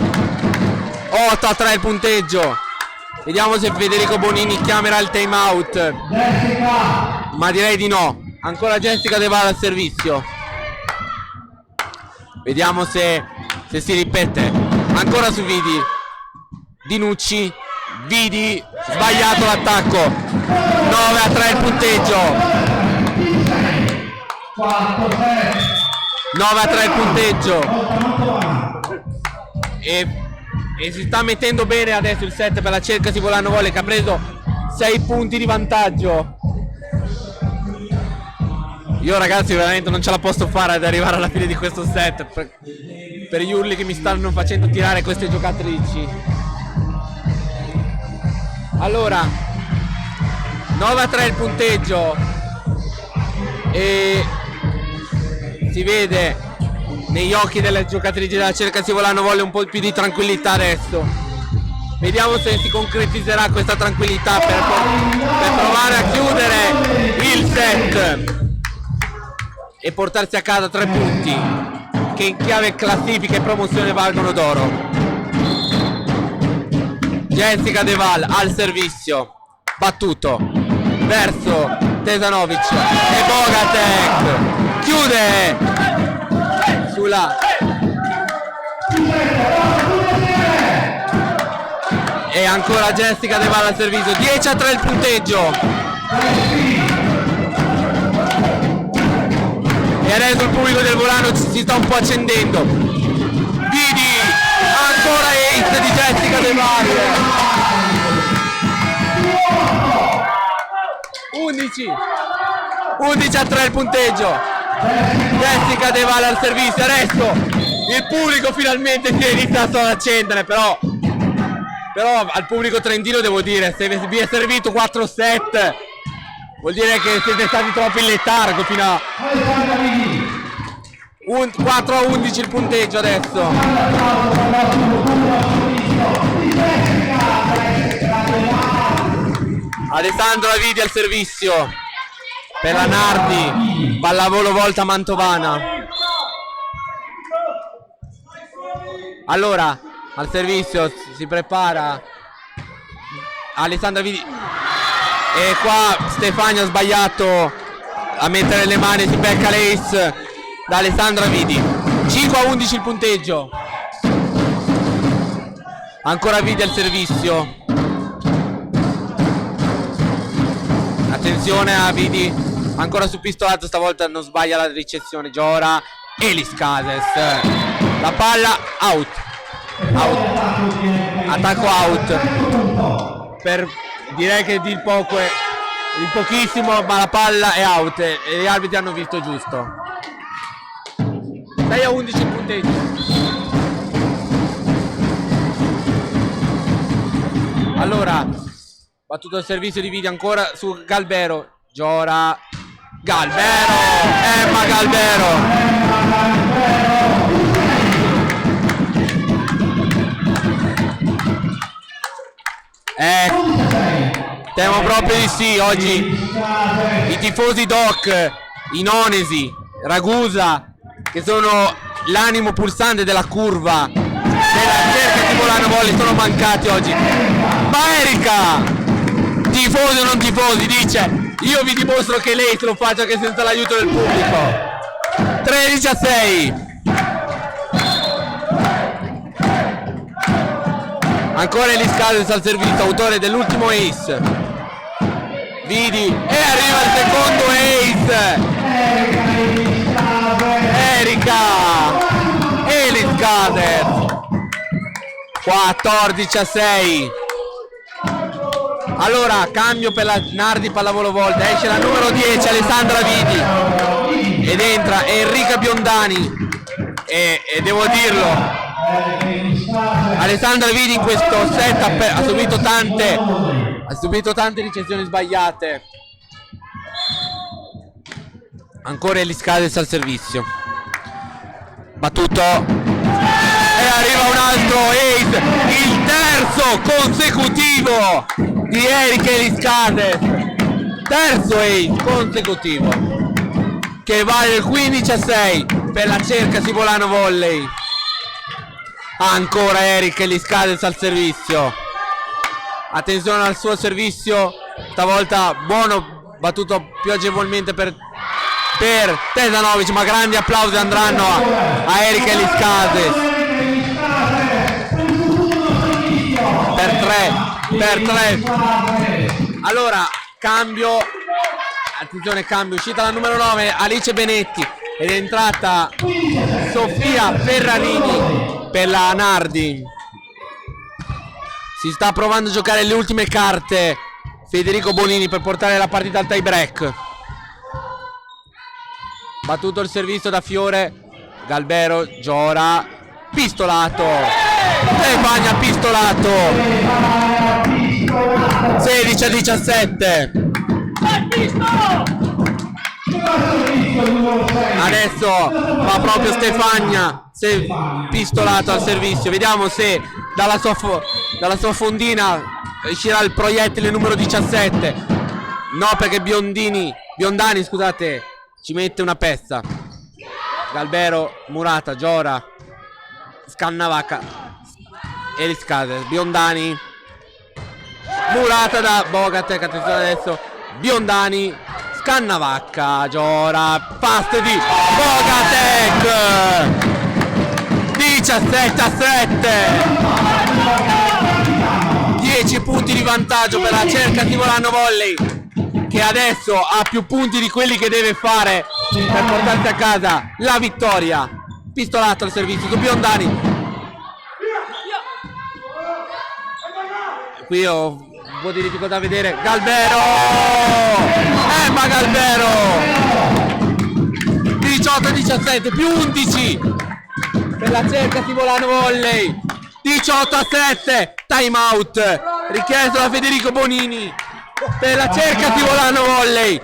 8-3 il punteggio. Vediamo se Federico Bonini chiamerà il time out, ma direi di no. Ancora Jessica Deval al servizio. Vediamo se si ripete. Ancora su Vidi. Dinucci. Vidi, sbagliato l'attacco. 9-3 il punteggio. 9-3 il punteggio. E si sta mettendo bene adesso il set per la Cerca Sivolano Volley, che ha preso 6 punti di vantaggio. Io ragazzi veramente non ce la posso fare ad arrivare alla fine di questo set per gli urli che mi stanno facendo tirare queste giocatrici. Allora 9-3 il punteggio e si vede negli occhi delle giocatrici della Cerca Sivolano Volley un po' più di tranquillità adesso. Vediamo se si concretizzerà questa tranquillità per provare a chiudere il set e portarsi a casa 3 punti che in chiave classifica e promozione valgono d'oro. Jessica Deval al servizio, battuto verso Tesanovic e Bogatek chiude sulla e ancora Jessica Deval al servizio. 10-3 il punteggio. E adesso il pubblico del Volano si sta un po' accendendo. Vidi ancora ace di Jessica Deval. 11-3 il punteggio. Jessica Deval al servizio. Adesso il pubblico finalmente si è iniziato ad accendere, però al pubblico trentino devo dire, se vi è servito 4-7 vuol dire che siete stati troppo in letargo fino a 4-11 il punteggio adesso. Alessandro Avidi al servizio per la Nardi, pallavolo volta Mantovana. Allora al servizio si prepara Alessandro Avidi e qua Stefania ha sbagliato a mettere le mani, si becca l'ace da Alessandra Vidi. 5-11 il punteggio. Ancora Vidi al servizio. Attenzione a Vidi, ancora su pistolato, stavolta non sbaglia la ricezione. Giora, Elis Cases. La palla out. Attacco out. Direi che di pochissimo, ma la palla è out e gli arbitri hanno visto giusto. 6-11 il punteggio. Allora, battuto il servizio di Vidi ancora su Galbero. Giora, Galbero, Emma Galbero. Temo proprio di sì, oggi i tifosi Doc, i Nonesi, Ragusa, che sono l'animo pulsante della curva della Cerca Sivolano Volley, sono mancati oggi. Ma Erika, tifosi o non tifosi, dice: io vi dimostro che lei se lo faccia anche senza l'aiuto del pubblico. 13-6. Ancora Eliscades al servizio, autore dell'ultimo ace. Vidi e arriva il secondo ace. Erika Eliscades 14-6. Allora cambio per la Nardi pallavolo Volta, esce la numero 10 Alessandra Vidi ed entra Enrica Biondani e devo dirlo, Alessandra Vidi in questo set ha subito tante ricezioni sbagliate. Ancora Eliscades al servizio, battuto e arriva un altro ace, il terzo consecutivo di Erika Eliscades, terzo ace consecutivo che vale il 15-6 per la Cerca Sivolano Volley. Ancora Erika Eliscades al servizio, attenzione al suo servizio, stavolta buono, battuto più agevolmente per Tesanovic, ma grandi applausi andranno a Erika Eliscades per 3. Allora cambio, attenzione, cambio, uscita la numero 9 Alice Benetti ed è entrata Sofia Ferrarini per la Nardi. Si sta provando a giocare le ultime carte Federico Bonini per portare la partita al tie break. Battuto il servizio da Fiore, Galbero, Giora, pistolato, Stefania pistolato, 16-17. Adesso va proprio Stefania, pistolato al servizio, vediamo se dalla sua fondina uscirà il proiettile numero 17. No, perché Biondani, scusate, ci mette una pezza. Galbero, Murata, Giora, Scannavacca, Eliscades, Biondani, Murata da Bogatek, attenzione adesso, Biondani, Scannavacca, Giora, pass di Bogatek, 17-7, 10 punti di vantaggio per la Cerca Sivolano Volley, che adesso ha più punti di quelli che deve fare per portarsi a casa la vittoria. Pistolato al servizio su Biondani. Qui ho un po' di difficoltà a vedere. Galbero! Ma Galbero! 18-17 più 11 per la Cerca Sivolano Volley. 18-7, time out richiesto da Federico Bonini per la Cerca Sivolano Volley.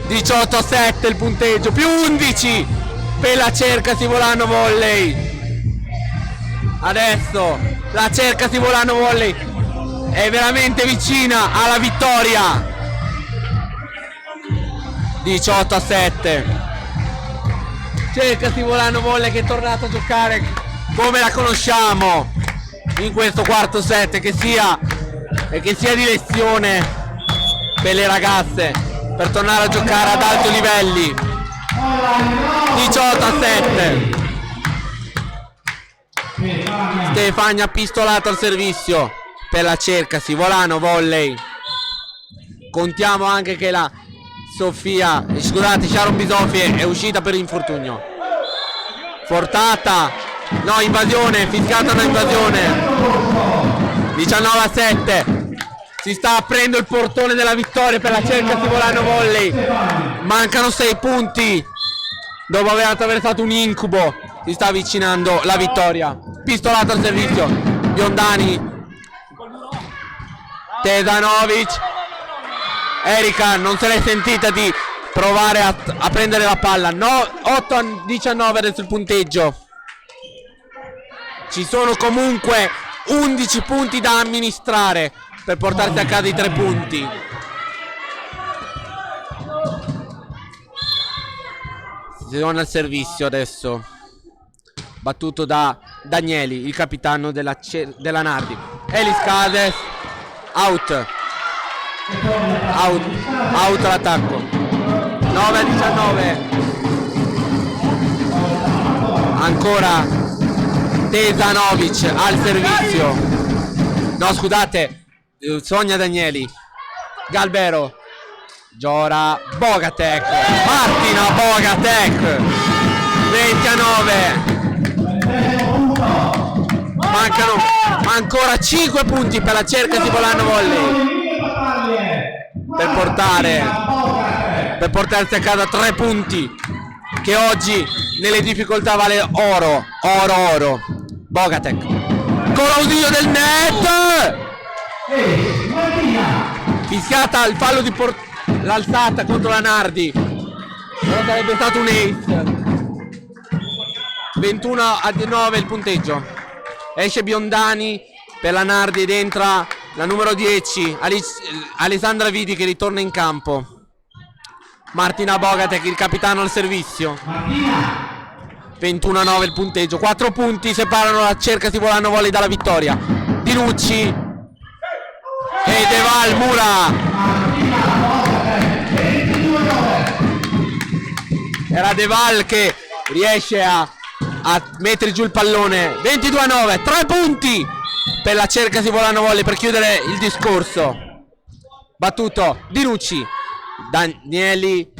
18-7 il punteggio, più 11 per la Cerca Sivolano Volley. Adesso la Cerca Sivolano Volley è veramente vicina alla vittoria. 18-7. Cerca Sivolano Volley che è tornato a giocare come la conosciamo in questo quarto set, che sia di lezione per le ragazze per tornare a giocare ad alti livelli. 18-7. Stefania pistolato al servizio per la Cerca Sivolano Volley. Contiamo anche che la Sharon Bisofi è uscita per infortunio. Portata, no, invasione, fischiata una invasione. 19-7. Si sta aprendo il portone della vittoria per la Cerca Sivolano Volley. Mancano 6 punti dopo aver attraversato un incubo. Si sta avvicinando la vittoria. Pistolato al servizio Biondani, Tesanovic. Erika non se l'è sentita di provare a prendere la palla. No, 8-19 adesso il punteggio. Ci sono comunque 11 punti da amministrare per portarsi a casa i 3 punti. Si torna al servizio adesso, battuto da Danieli, il capitano della Nardi. Eliscades, out all'attacco. 9-19. Ancora Tesanovic al servizio. No, scusate, Sonia Danieli. Galbero. Giora Bogatek. Martina Bogatek. 20-9. Mancano ancora 5 punti per la Cercasi Volano Volley per portarsi a casa 3 punti che oggi nelle difficoltà vale oro. Bogatek con l'ausilio del net, fischiata il fallo di l'alzata contro la Nardi, però sarebbe stato un ace. 21-9 il punteggio. Esce Biondani per la Nardi ed entra la numero 10 Alessandra Vidi che ritorna in campo. Martina Bogatek, il capitano al servizio. 21-9 il punteggio. 4 punti separano la Cercasi Volano Volley dalla vittoria. Dinucci e Deval Mura. Era Deval che riesce a mettere giù il pallone. 22-9, 3 punti per la Cercasi Volano Volley per chiudere il discorso. Battuto Dinucci, Danieli,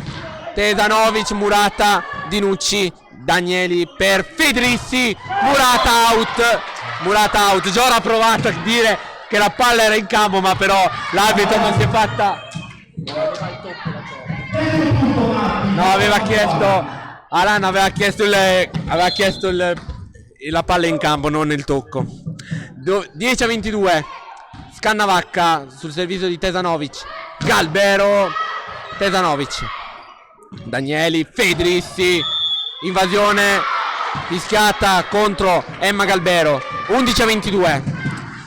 Tesanovic, Murata, Dinucci, Danieli per Fedrissi, Murata out. Giora ha provato a dire che la palla era in campo, ma però l'arbitro non si è fatta. No, aveva chiesto Alan, aveva chiesto la palla in campo, non il tocco. 10-22. Scannavacca sul servizio di Tesanovic. Galbero, Tesanovic, Danieli, Fedrissi, invasione fischiata contro Emma Galbero. 11-22.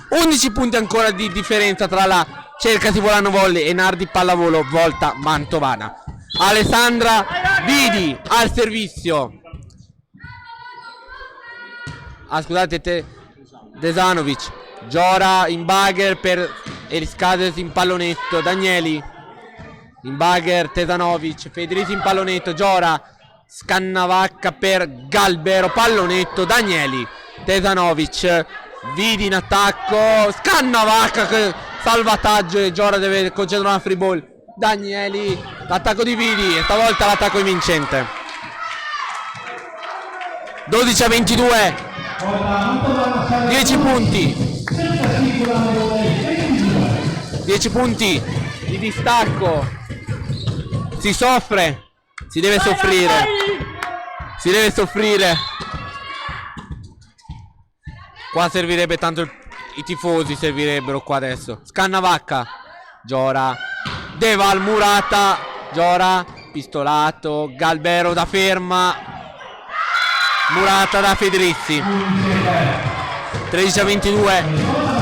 11 punti ancora di differenza tra la Cercasi Volano Volley e Nardi Pallavolo Volta Mantovana. Alessandra Vidi al servizio. Scusate, Tesanovic. Giora in bagger per Eriscades in pallonetto. Danieli in bagger, Tesanovic. Fedrisi in pallonetto. Giora, Scannavacca per Galbero, pallonetto. Danieli, Tesanovic, Vidi in attacco. Scannavacca, salvataggio e Giora deve concedere una free ball. Danieli, l'attacco di Vidi e stavolta l'attacco vincente. 12-22. 10 punti. 10 punti di distacco. Si soffre. Si deve soffrire. Qua servirebbe tanto i tifosi servirebbero qua adesso. Scannavacca. Giora. Deval Murata. Giora. Pistolato. Galbero da ferma. Murata da Fedrizzi. 13-22.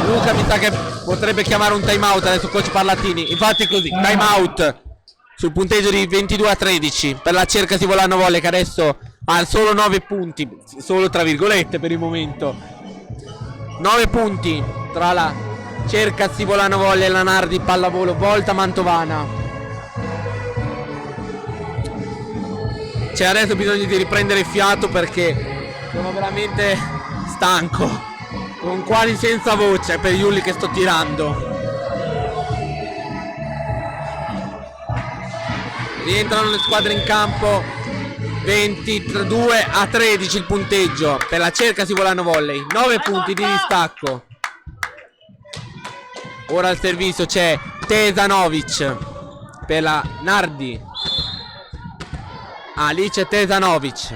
Luca mi sa che potrebbe chiamare un time out adesso coach Parlatini. Infatti così, time out sul punteggio di 22-13 per la Cercasi Volano Volley che adesso ha solo 9 punti, solo tra virgolette per il momento. 9 punti tra la Cercasi Volano Volley e la Nardi Pallavolo Volta Mantovana. C'è adesso bisogno di riprendere fiato perché sono veramente stanco, con quasi senza voce per gli urli che sto tirando. Rientrano le squadre in campo. 22-13 il punteggio per la Cercasi Volano Volley. 9 punti di distacco. Ora al servizio c'è Tesanovic per la Nardi. Alice Tesanovic.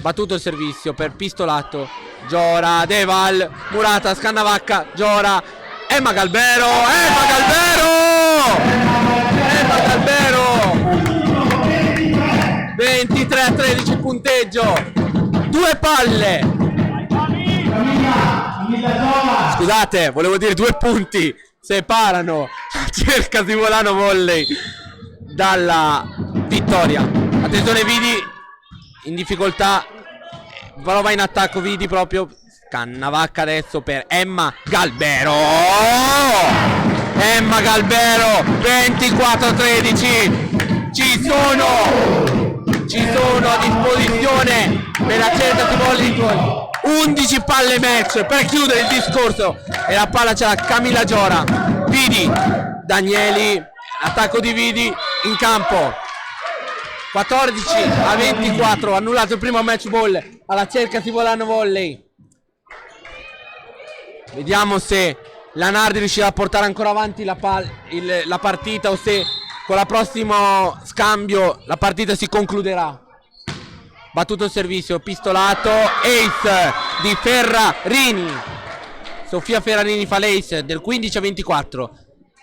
Battuto il servizio per Pistolato. Giora, Deval, Murata, Scannavacca, Giora, Emma Galbero. 23-13 il punteggio. 2 palle. Scusate, volevo dire 2 punti separano Cercasi Volano Volley dalla vittoria. Attenzione Vidi in difficoltà, però va in attacco Vidi proprio. Scannavacca adesso per Emma Galbero. Emma Galbero 24-13. Ci sono a disposizione per la Cercasi Volley 11 palle match per chiudere il discorso, e la palla c'è la Camilla Giora. Vidi, Danieli, attacco di Vidi in campo. 14-24, annullato il primo match ball alla Cerca Sivolano Volley. Vediamo se la Nardi riuscirà a portare ancora avanti la partita, o se con il prossimo scambio la partita si concluderà. Battuto il servizio, pistolato, ace di Ferrarini. Sofia Ferrarini fa l'ace del 15-24.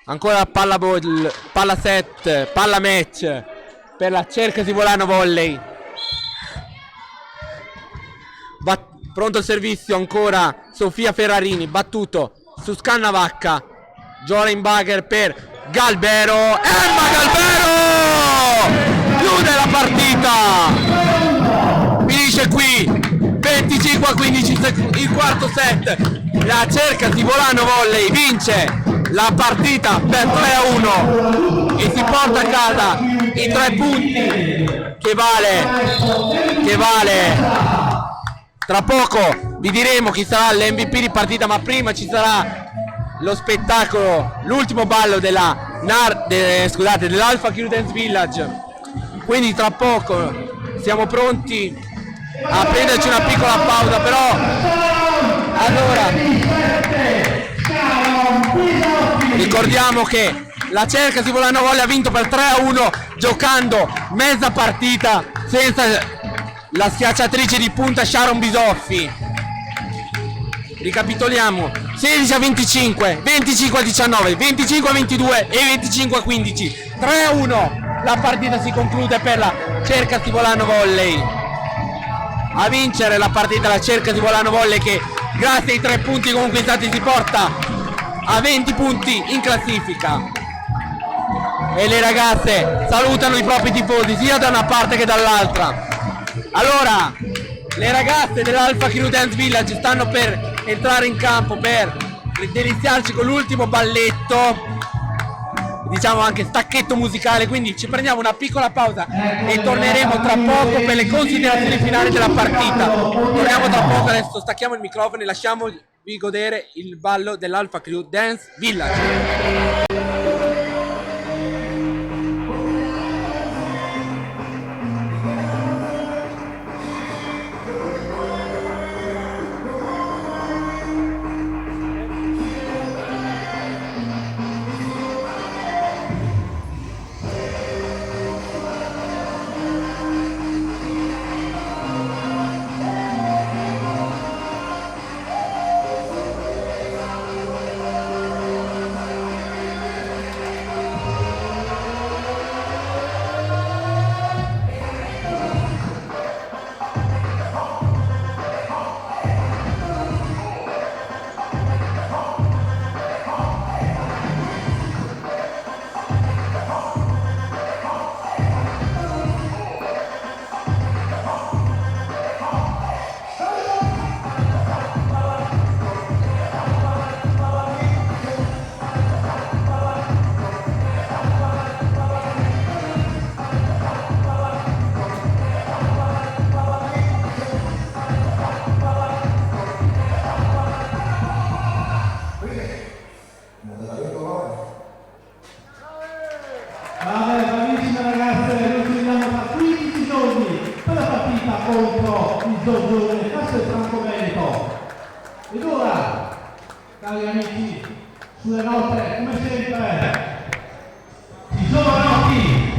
Ancora palla ball, palla set, palla match per la Cerca Sivolano Volley. Pronto il servizio, ancora Sofia Ferrarini, battuto su Scannavacca. Giora in bagger per Galbero. Emma Galbero chiude la partita. Finisce qui 25-15 il quarto set. La Cerca Sivolano Volley vince la partita per 3-1 e si porta a casa i 3 punti che vale. Tra poco vi diremo chi sarà l'MVP di partita, ma prima ci sarà lo spettacolo, l'ultimo ballo dell'Alpha Crew Dance Village. Quindi tra poco siamo pronti a prenderci una piccola pausa, però allora ricordiamo che la Cerca Sivolano Volley ha vinto per 3-1 giocando mezza partita senza la schiacciatrice di punta Sharon Bisoffi. Ricapitoliamo: 16-25, 25-19, 25-22 e 25-15. 3-1 la partita si conclude per la Cerca Sivolano Volley. A vincere la partita la Cerca Sivolano Volley, che grazie ai 3 punti conquistati si porta a 20 punti in classifica. E le ragazze salutano i propri tifosi sia da una parte che dall'altra. Allora, le ragazze dell'Alpha Crew Dance Village stanno per entrare in campo per deliziarci con l'ultimo balletto, diciamo anche stacchetto musicale, quindi ci prendiamo una piccola pausa e torneremo tra poco per le considerazioni finali della partita. Torniamo tra poco, adesso stacchiamo il microfono e lasciamovi godere il ballo dell'Alpha Crew Dance Village. Bravissime ragazze, noi ci vediamo tra 15 giorni per la partita contro il Giorgione Castel Franco Veneto. Ed ora, cari amici, sulle note, come sempre, i giovanotti,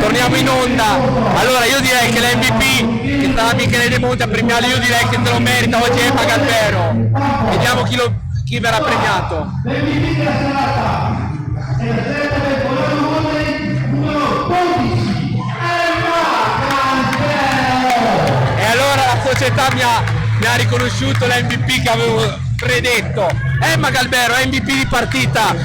torniamo in onda. Allora io direi che l'MVP, che sarà Michele De Monte a premiare, io direi che se lo merita oggi Emma Galbero. Vediamo chi verrà premiato. L'MVP della serata è la del numero 12, Emma Galbero. E allora la società mi ha riconosciuto l'MVP che avevo predetto. Emma Galbero, MVP di partita,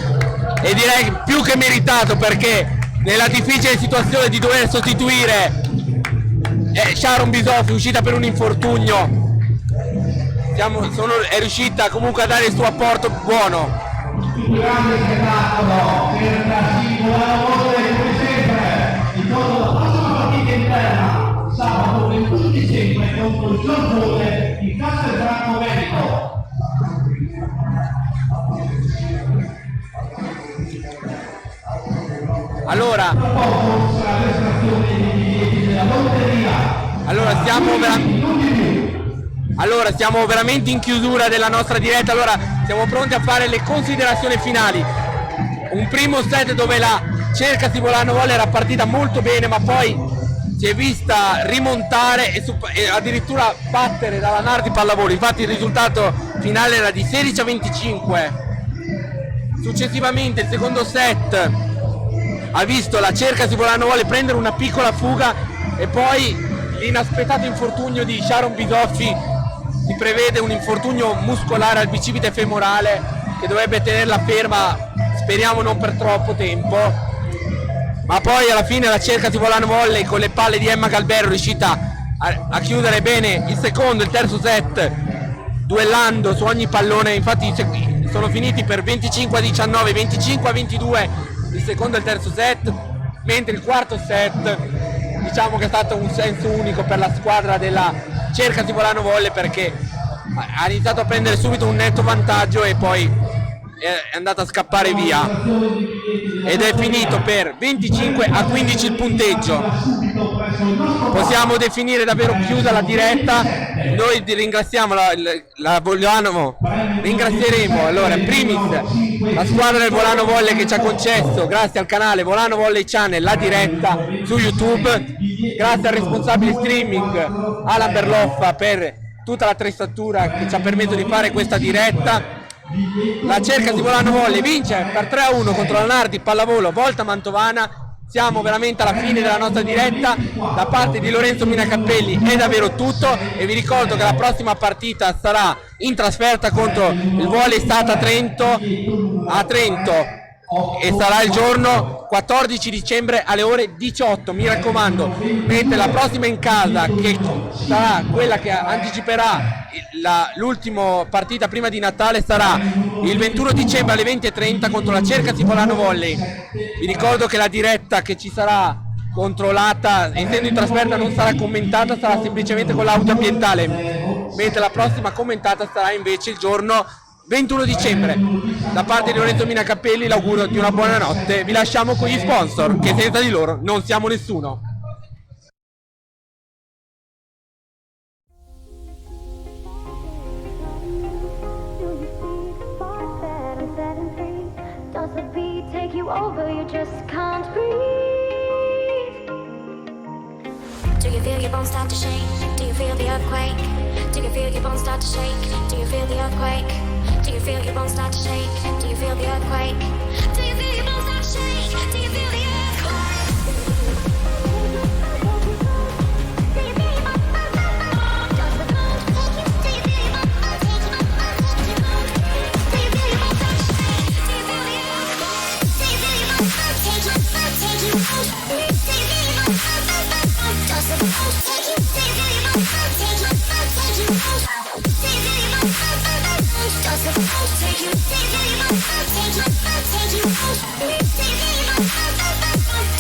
e direi più che meritato, perché nella difficile situazione di dover sostituire Sharon Bisoffi, uscita per un infortunio, è riuscita comunque a dare il suo apporto buono. Un grande spettacolo per la Sivolano Volley, come sempre, il giorno della prossima partita interna, sabato 21 dicembre contro il Giorgione di Castel Allora siamo veramente in chiusura della nostra diretta. Allora siamo pronti a fare le considerazioni finali. Un primo set dove la Cerca Sivolano Volley era partita molto bene, ma poi si è vista rimontare e addirittura battere dalla Nardi Pallavolo. Infatti il risultato finale era di 16-25. Successivamente il secondo set ha visto la Cerca Sivolano Volley prendere una piccola fuga e poi l'inaspettato infortunio di Sharon Bisoffi. Si prevede un infortunio muscolare al bicipite femorale che dovrebbe tenerla ferma, speriamo non per troppo tempo, ma poi alla fine la Cerca Sivolano Volley con le palle di Emma Galbero è riuscita a chiudere bene il secondo e il terzo set, duellando su ogni pallone. Infatti sono finiti per 25-19, 25-22 il secondo e il terzo set, mentre il quarto set diciamo che è stato un senso unico per la squadra della Cerca Sivolano Volley, perché ha iniziato a prendere subito un netto vantaggio e poi è andata a scappare via ed è finito per 25-15 il punteggio. Possiamo definire davvero chiusa la diretta. Noi ringraziamo ringrazieremo allora in primis la squadra del Volano Volley che ci ha concesso, grazie al canale Volano Volley Channel, la diretta su YouTube, grazie al responsabile streaming Alan Berloffa per tutta l'attrezzatura che ci ha permesso di fare questa diretta. La Cerca Sivolano Volley vince per 3-1 contro la Nardi Pallavolo Volta Mantovana. Siamo veramente alla fine della nostra diretta. Da parte di Lorenzo Minacappelli è davvero tutto e vi ricordo che la prossima partita sarà in trasferta contro il Volley Stat a Trento e sarà il giorno 14 dicembre alle ore 18, mi raccomando, mentre la prossima in casa, che sarà quella che anticiperà l'ultima partita prima di Natale, sarà il 21 dicembre alle 20:30 contro la Cerca Sivolano Volley. Vi ricordo che la diretta che ci sarà controllata, essendo in trasferta, non sarà commentata, sarà semplicemente con l'audio ambientale, mentre la prossima commentata sarà invece il giorno 21 dicembre. Da parte di Lorenzo Minacappelli l'augurio di una buona notte. Vi lasciamo con gli sponsor, che senza di loro non siamo nessuno. Over, you just can't breathe. Do you feel your bones start to shake? Do you feel the earthquake? Do you feel your bones start to shake? Do you feel the earthquake? Do you feel your bones start to shake? Do you feel the earthquake? Do you feel your bones start to shake? Do you feel the earthquake? Do you feel your bones start to shake? Does the bones take you? Do you feel your bones start to shake? Do you feel your bones start to shake? Do you feel the earthquake? Do you feel your bones start to take you? Take you? Do you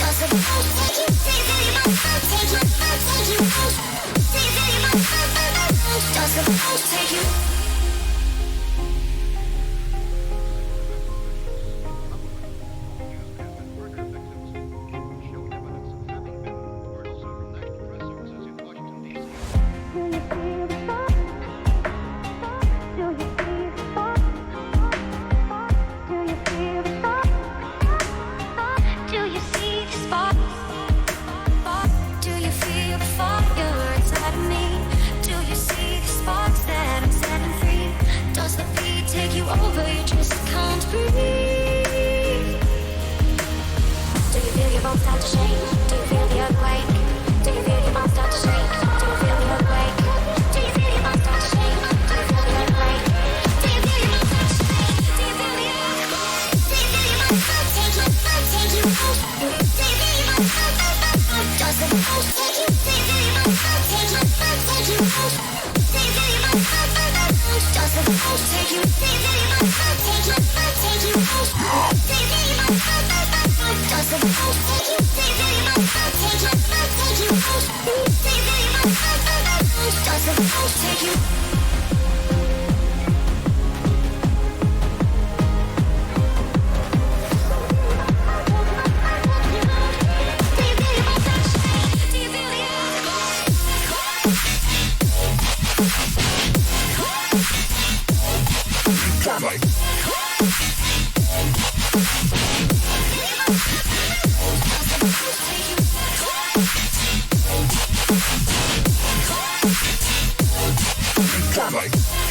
feel your bones start to shake? Does the bones take you? Do you feel your bones start to take you? Take you? Do you feel your bones start to shake? Does the bones take you? Do you feel your bones start to take you? Take you? Do you feel your bones start to shake? Does the bones take you? Do you feel your bones start to take you? Take you? Do you feel your bones start to shake? Does the bones take you? Over, you just can't breathe. Do you feel your bones start to shake? Do you feel the earthquake? Do you feel your bones start to shake? Do you feel the earthquake? Do you feel your bones start to shake? Do you feel the earthquake? Do you feel your bones start to shake? Do you feel the earthquake? Do you feel your bones start to take you? Take you? Do you feel your bones start to shake? Does the bones take you? Do you feel your bones start to take you? Take you? Do you feel your bones start to shake? Does the bones take you? Do you feel your bones start to take you? Take you? Do you feel your bones start to shake? Does the bones take you? Do you feel your bones start to take you? Take you? Do you feel your bones start to shake? Does the bones take you? like